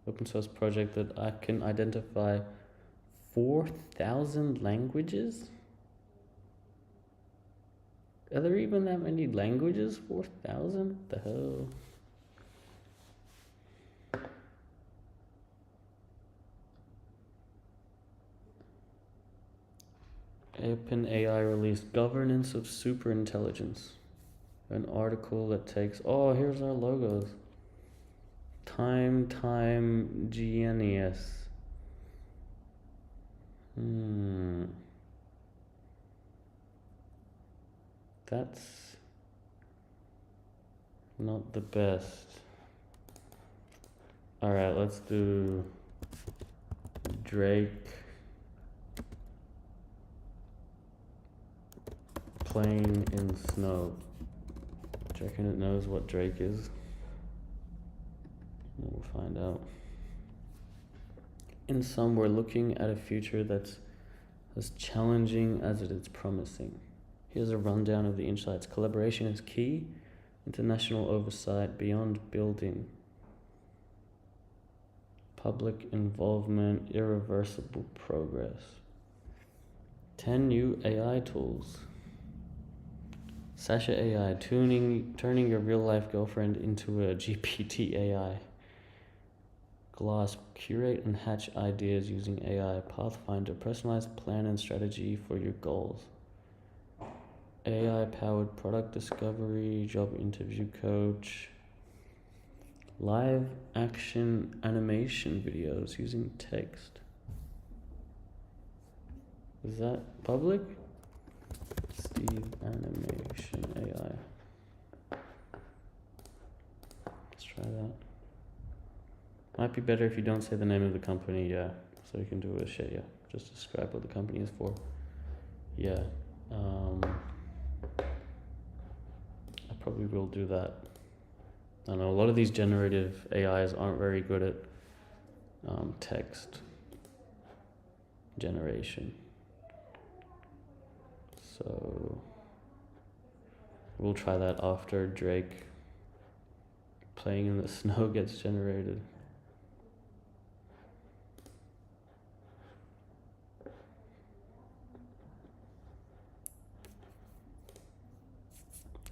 Open source project that I can identify 4,000 languages? Are there even that many languages? 4,000? What the hell? OpenAI released Governance of Superintelligence. An article that takes, oh, here's our logos. Time Genius. That's not the best. Alright, let's do Drake playing in snow. Do you reckon it knows what Drake is? We'll find out. In sum, we're looking at a future that's as challenging as it is promising. Here's a rundown of the insights. Collaboration is key. International oversight beyond building. Public involvement, irreversible progress. 10 new AI tools. Sasha AI, turning your real-life girlfriend into a GPT AI. Glass, curate and hatch ideas using AI. Pathfinder, personalized plan and strategy for your goals. AI-powered product discovery, job interview coach. Live action animation videos using text. Is that public? Steve Animation AI. Let's try that. Might be better if you don't say the name of the company, yeah. So you can do a share, yeah. Just describe what the company is for. Yeah. I probably will do that. I know a lot of these generative AIs aren't very good at text generation. So we'll try that after Drake playing in the snow gets generated.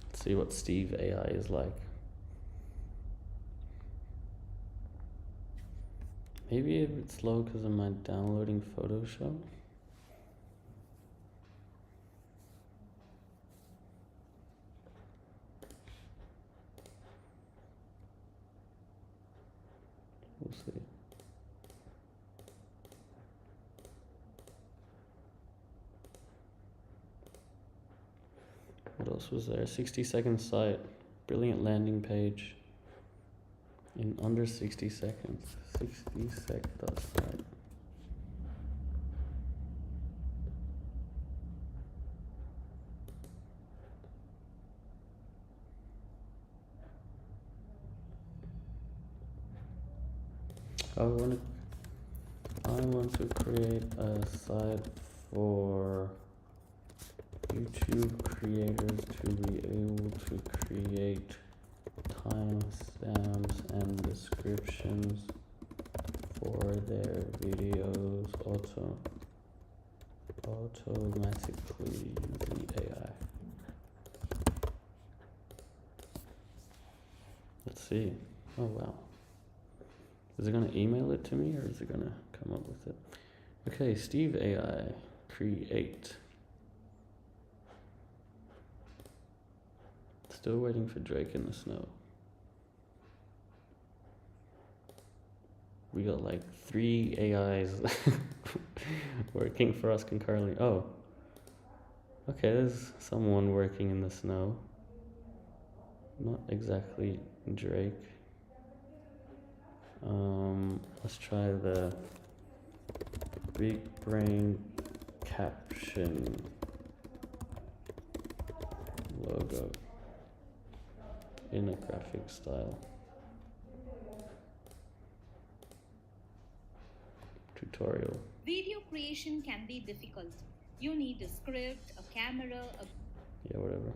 Let's see what Steve AI is like. Maybe it's slow because of my downloading Photoshop. We'll see. What else was there? 60-second site, brilliant landing page in under 60 seconds. 60sec.site. I want to create a site for YouTube creators to be able to create timestamps and descriptions for their videos automatically using AI. Let's see. Oh wow. Is it gonna email it to me or is it gonna come up with it? Okay, Steve AI, create. Still waiting for Drake in the Snow. We got like 3 AIs working for us concurrently. Oh, okay, there's someone working in the snow. Not exactly Drake. Let's try the big brain caption logo in a graphic style. Tutorial. Video creation can be difficult. You need a script, a camera, Yeah, whatever.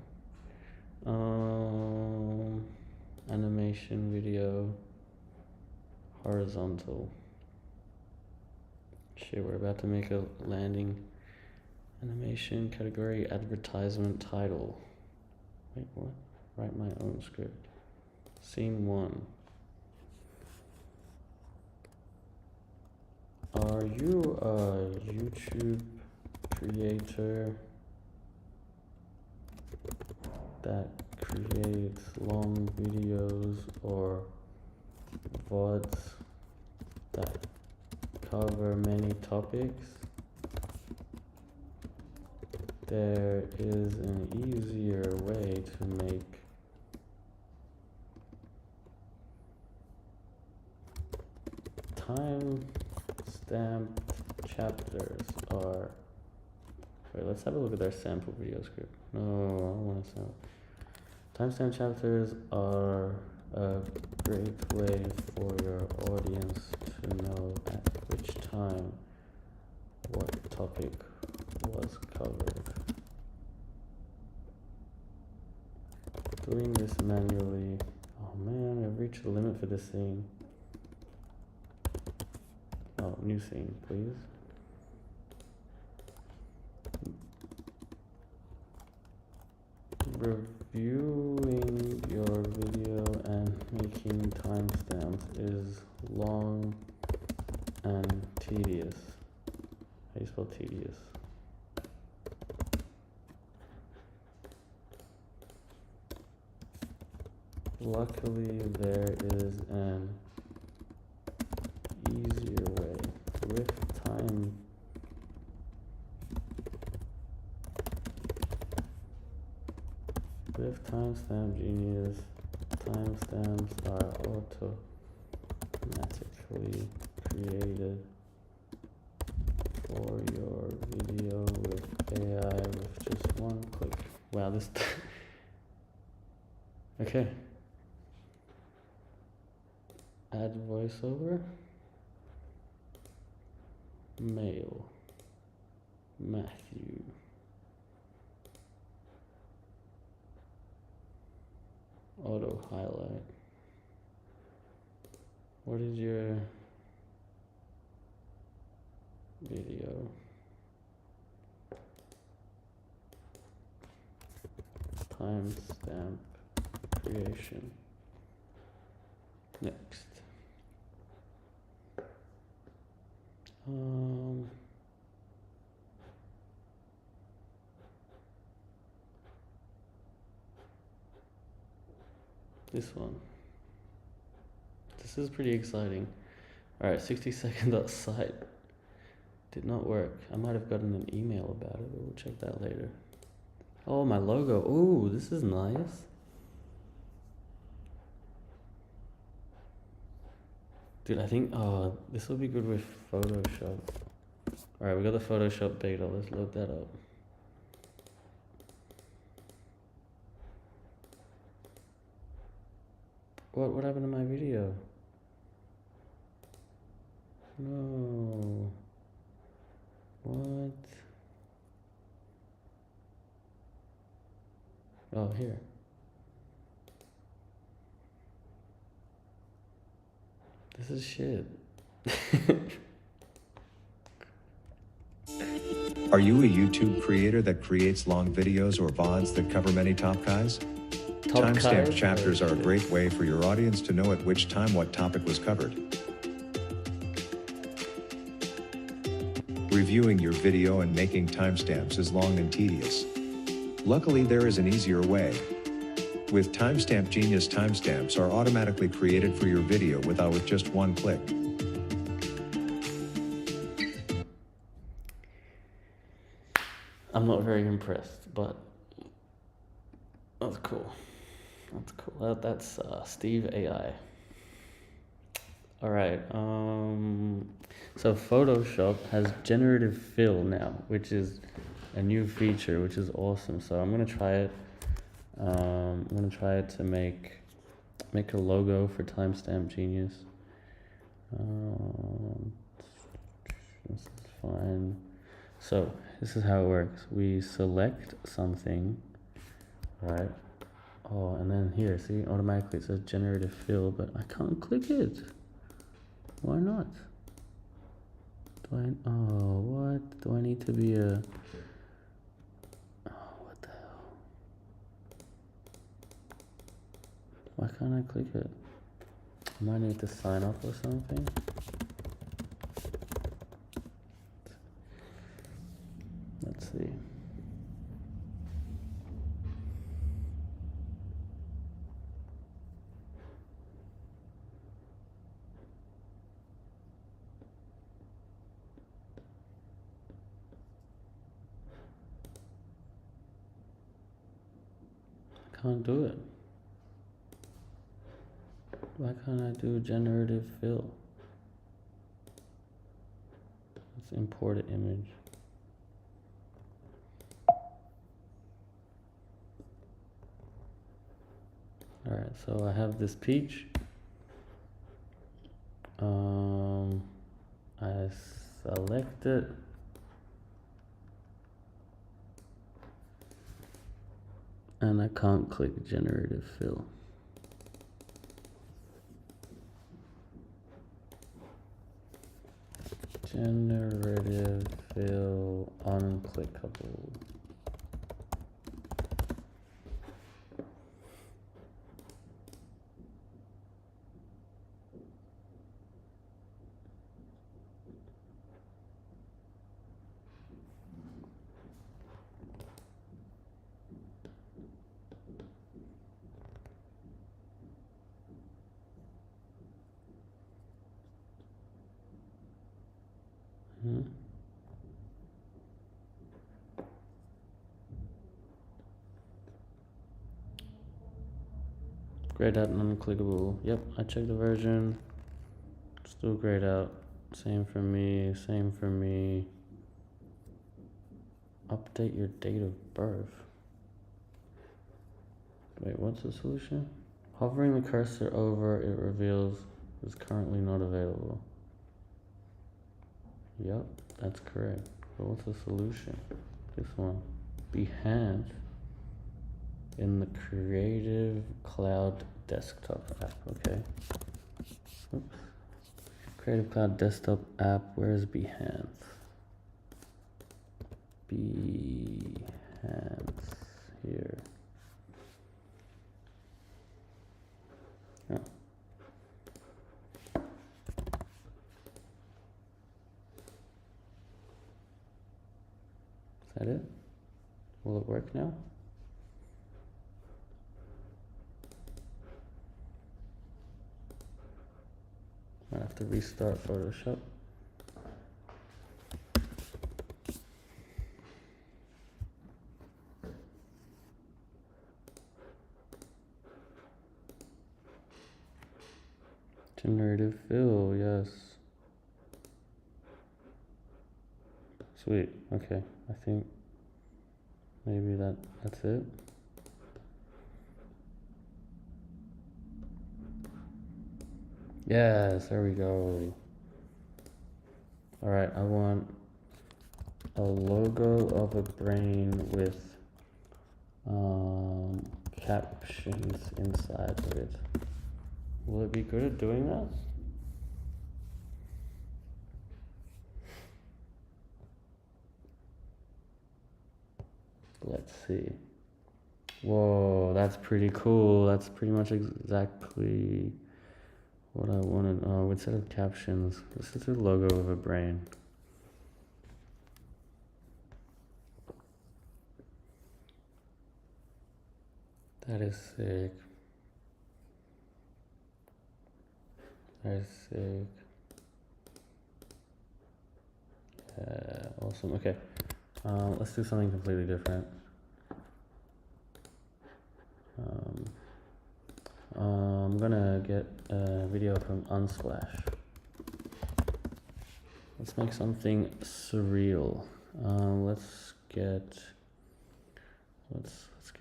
Animation, video, horizontal. Shit, we're about to make a landing. Animation, category, advertisement, title. Wait, what? Write my own script. Scene 1. Are you a YouTube creator that creates long videos or VODs that cover many topics? There is an easier way to make time-stamped chapters are... Wait, let's have a look at their sample video script. No, I don't want to sample. Timestamp chapters are a great way for your audience to know at which time what topic was covered. Doing this manually... Oh man, I've reached the limit for this scene. Oh, new scene, please. Reviewing your video and making timestamps is long and tedious. How do you spell tedious? Luckily, there is an easier way with Timestamp Genius. Timestamps are automatically created for your video with AI with just one click. Wow, this... Okay. Add voiceover. Mail. Matthew. Auto highlight. What is your video? Timestamp creation. Next. This one. This is pretty exciting. Alright, 60second.site. Did not work. I might have gotten an email about it, but we'll check that later. Oh, my logo. Ooh, this is nice. Dude, I think, oh, this will be good with Photoshop. Alright, we got the Photoshop beta. Let's load that up. What happened to my video? No. What? Oh, here. This is shit. Are you a YouTube creator that creates long videos or VODs that cover many topics? Timestamped chapters are a great way for your audience to know at which time what topic was covered. Reviewing your video and making timestamps is long and tedious. Luckily, there is an easier way. With Timestamp Genius, timestamps are automatically created for your video with just one click. I'm not very impressed, but that's cool. That's cool. That's Steve AI. All right. So Photoshop has generative fill now, which is a new feature, which is awesome. So I'm gonna try it. I'm gonna try it to make a logo for Timestamp Genius. This is fine. So this is how it works. We select something, right? Oh, and then here, see, automatically it says generative fill, but I can't click it. Why not? What? Do I need to be a... Oh, what the hell? Why can't I click it? I might need to sign up or something. Let's see. Can't do it. Why can't I do generative fill? Let's import an image. Alright, so I have this peach. I select it. And I can't click generative fill. Generative fill unclickable. Grayed out and unclickable. Yep, I checked the version. Still grayed out. Same for me, same for me. Update your date of birth. Wait, what's the solution? Hovering the cursor over it reveals is currently not available. Yep, that's correct. But what's the solution? This one. Behance in the Creative Cloud Desktop app. Okay. Oops. Creative Cloud Desktop app. Where is Behance? Behance here. Oh. Is that it? Will it work now? I have to restart Photoshop. Generative fill, yes. Sweet, okay. I think maybe that's it. Yes, there we go. All right, I want a logo of a brain with captions inside of it. Will it be good at doing that? Let's see. Whoa, that's pretty cool. That's pretty much exactly what I wanted. Oh, instead of captions, this is a logo of a brain. That is sick. That is sick. Yeah, awesome. Okay, let's do something completely different. I'm gonna get a video from Unsplash. Let's make something surreal. Let's get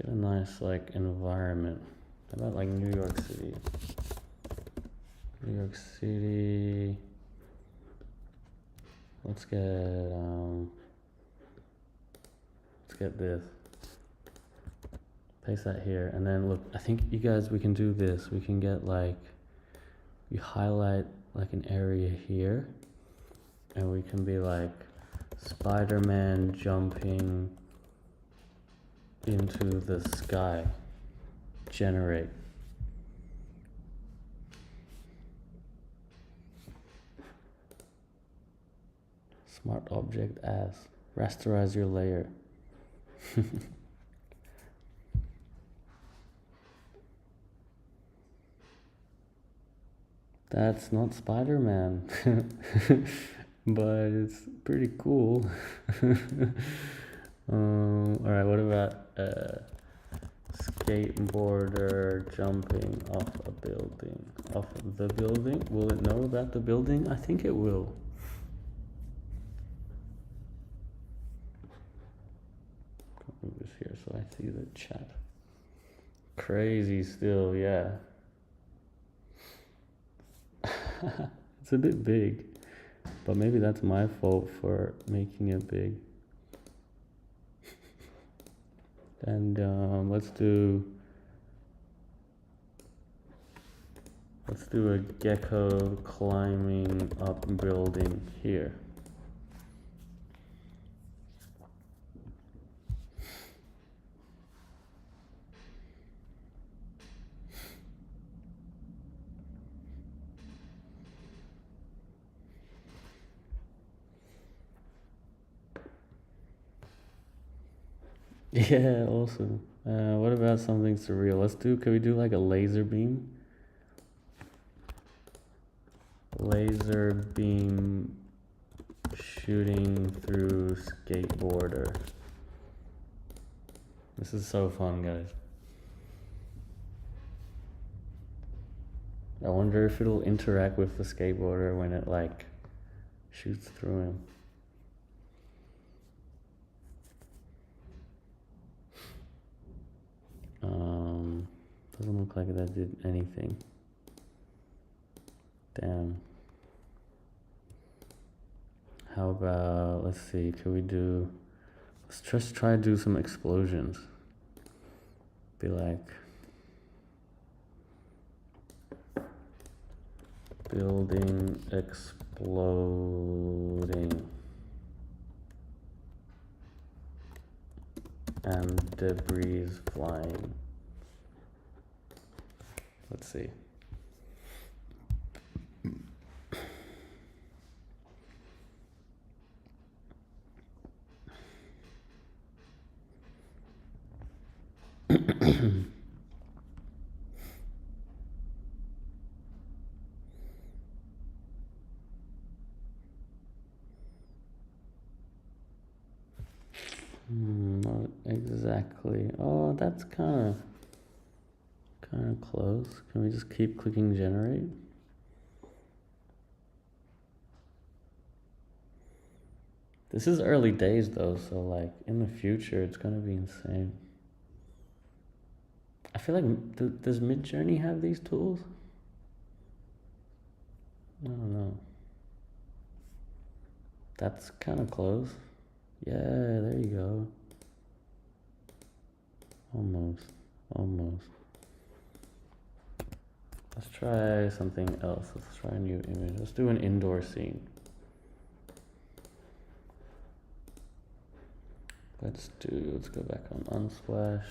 a nice like environment. How about like New York City? New York City. Let's get this. Paste that here, and then look, I think you guys, we can do this. We can get like, we highlight like an area here, and we can be like Spider-Man jumping into the sky. Generate. Smart object as. Rasterize your layer. That's not Spider-Man, but it's pretty cool. All right, what about skateboarder jumping off a building? Off the building? Will it know about the building? I think it will. Move this here so I see the chat. Crazy still, yeah. It's a bit big, but maybe that's my fault for making it big. And let's do a gecko climbing up building here. Yeah, awesome. What about something surreal? Can we do like a laser beam? Laser beam shooting through skateboarder. This is so fun, guys. I wonder if it'll interact with the skateboarder when it like shoots through him. Doesn't look like that did anything. Damn. How about, let's see, let's just try to do some explosions. Be like, building exploding. And debris flying. Let's see. Not exactly. Oh, that's kind of close. Can we just keep clicking generate? This is early days though, so like in the future it's gonna be insane. I feel like, does Midjourney have these tools? I don't know. That's kind of close. Yeah, there you go. Almost. Let's try something else. Let's try a new image. Let's do an indoor scene. Let's go back on Unsplash.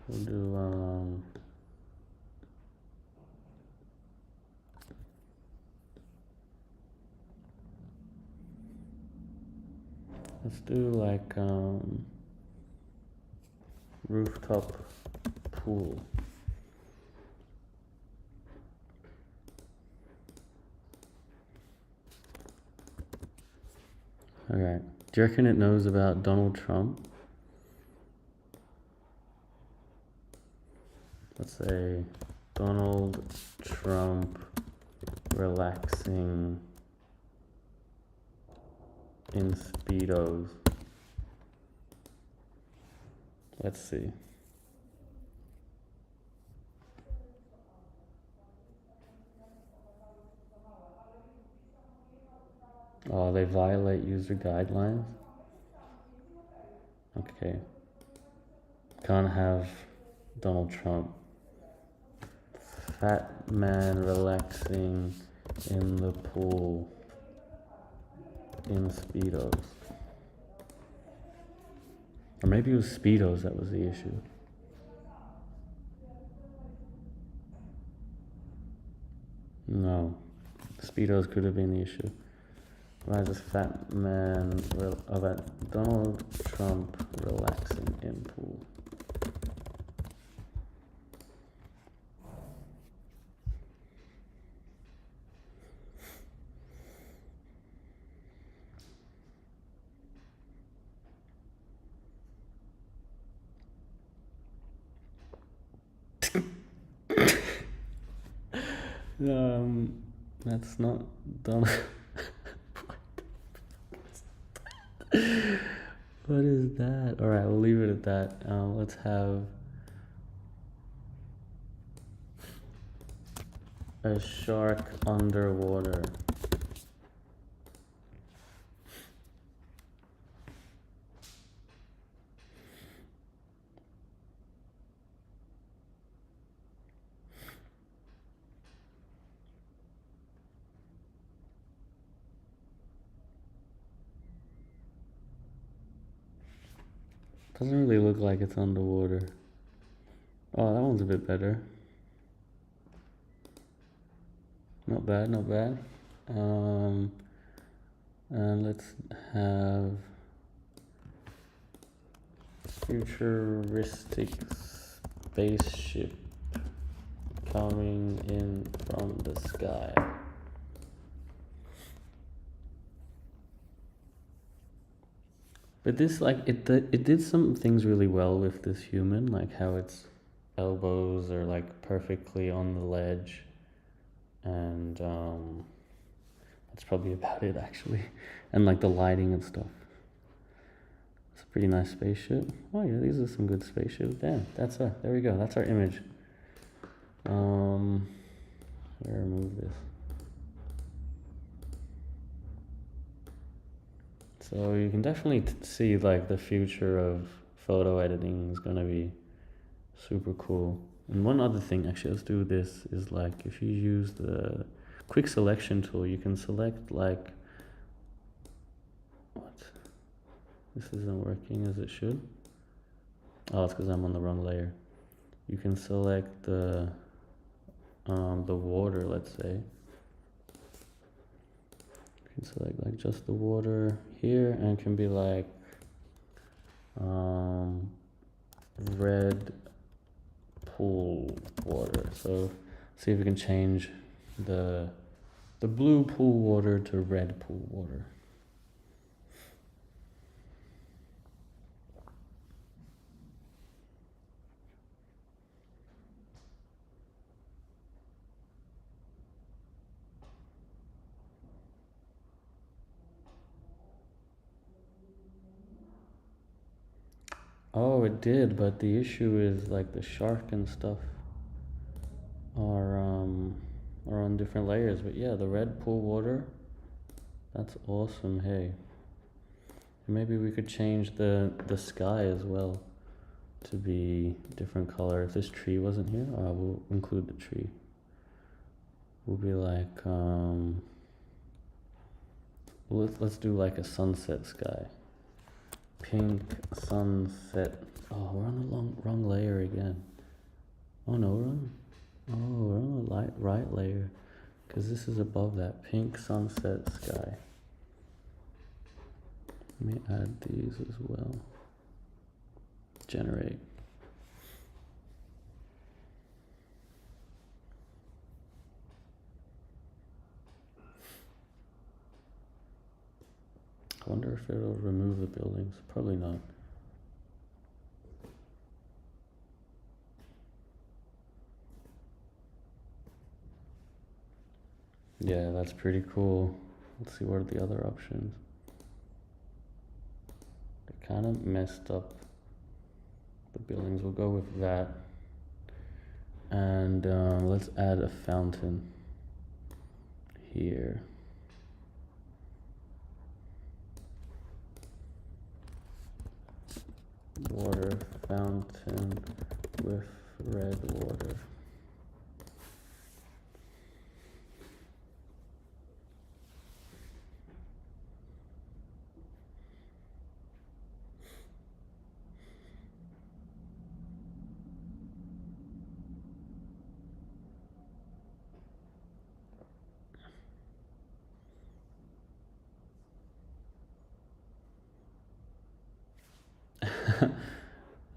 We'll do, let's do like, rooftop pool. All right. Do you reckon it knows about Donald Trump? Let's say Donald Trump relaxing in Speedos. Let's see. Oh, they violate user guidelines? Okay. Can't have Donald Trump. Fat man relaxing in the pool in Speedos. Or maybe it was Speedos that was the issue. No. Speedos could have been the issue. Why is this fat man about Donald Trump relaxing in pool? That's not Donald. What is that? All right, we'll leave it at that. Let's have a shark underwater. Doesn't really look like it's underwater. Oh, that one's a bit better. Not bad, not bad. And let's have futuristic spaceship coming in from the sky. But this, like, it did some things really well with this human, like how its elbows are like perfectly on the ledge, and that's probably about it actually, and like the lighting and stuff. It's a pretty nice spaceship. Oh yeah, these are some good spaceships. Damn, there we go. That's our image. Remove this. So you can definitely see like the future of photo editing is gonna be super cool. And one other thing, actually, let's do this, is like if you use the quick selection tool, you can select like, what? This isn't working as it should. Oh, it's because I'm on the wrong layer. You can select the water, let's say. You can select like just the water here, and it can be like red pool water. So see if we can change the blue pool water to red pool water. Oh, it did, but the issue is like the shark and stuff are on different layers. But yeah, the red pool water, that's awesome. Hey, maybe we could change the sky as well to be different color. If this tree wasn't here, we'll include the tree. We'll be like let's do like a sunset sky. Pink sunset. Oh, we're on the wrong layer again. Oh no, we're on the right layer, because this is above that. Pink sunset sky. Let me add these as well. Generate. I wonder if it'll remove the buildings. Probably not. Yeah, that's pretty cool. Let's see what are the other options. They kind of messed up the buildings. We'll go with that. And let's add a fountain here. Water fountain with red water.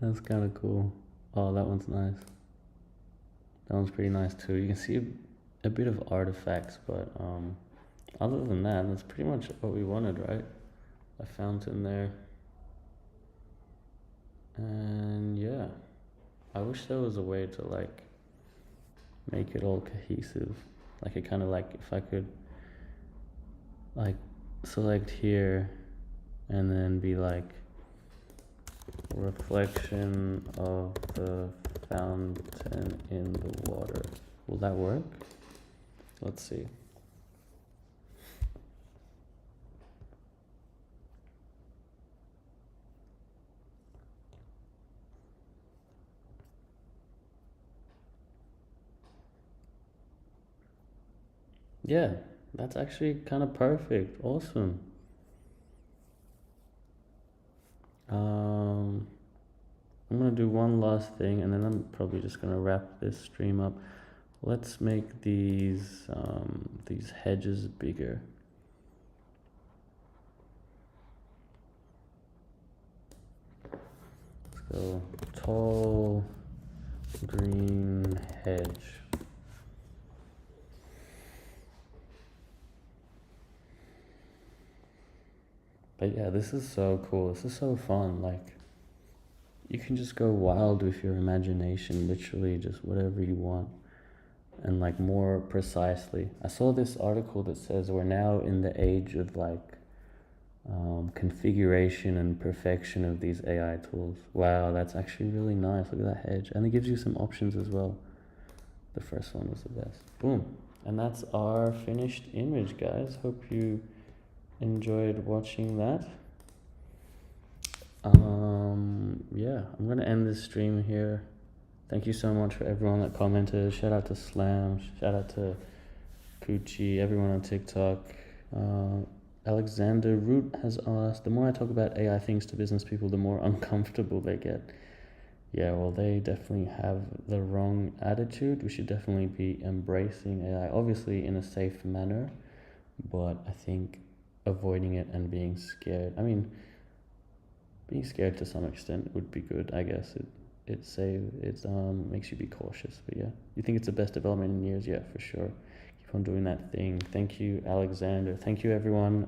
That's kind of cool. Oh, that one's nice. That one's pretty nice too. You can see a bit of artifacts, but other than that, that's pretty much what we wanted, right? A fountain there. And yeah, I wish there was a way to like make it all cohesive. Like it kind of like, if I could like select here and then be like reflection of the fountain in the water. Will that work? Let's see. Yeah, that's actually kind of perfect. Awesome. I'm gonna do one last thing, and then I'm probably just gonna wrap this stream up. Let's make these hedges bigger. Let's go tall green hedge. But yeah, this is so cool. This is so fun. Like, you can just go wild with your imagination, literally just whatever you want, and like more precisely. I saw this article that says we're now in the age of like configuration and perfection of these AI tools. Wow, that's actually really nice. Look at that hedge. And it gives you some options as well. The first one was the best. Boom. And that's our finished image, guys. Hope you enjoyed watching that. Yeah, I'm gonna end this stream here. Thank you so much for everyone that commented. Shout out to Slam, shout out to Coochie, everyone on TikTok. Alexander Root has asked, the more I talk about AI things to business people, the more uncomfortable they get. Yeah, well, they definitely have the wrong attitude. We should definitely be embracing AI, obviously in a safe manner, but I think avoiding it and being scared. I mean, being scared to some extent would be good, I guess. It makes you be cautious. But yeah, you think it's the best development in years? Yeah, for sure. Keep on doing that thing. Thank you, Alexander. Thank you, everyone.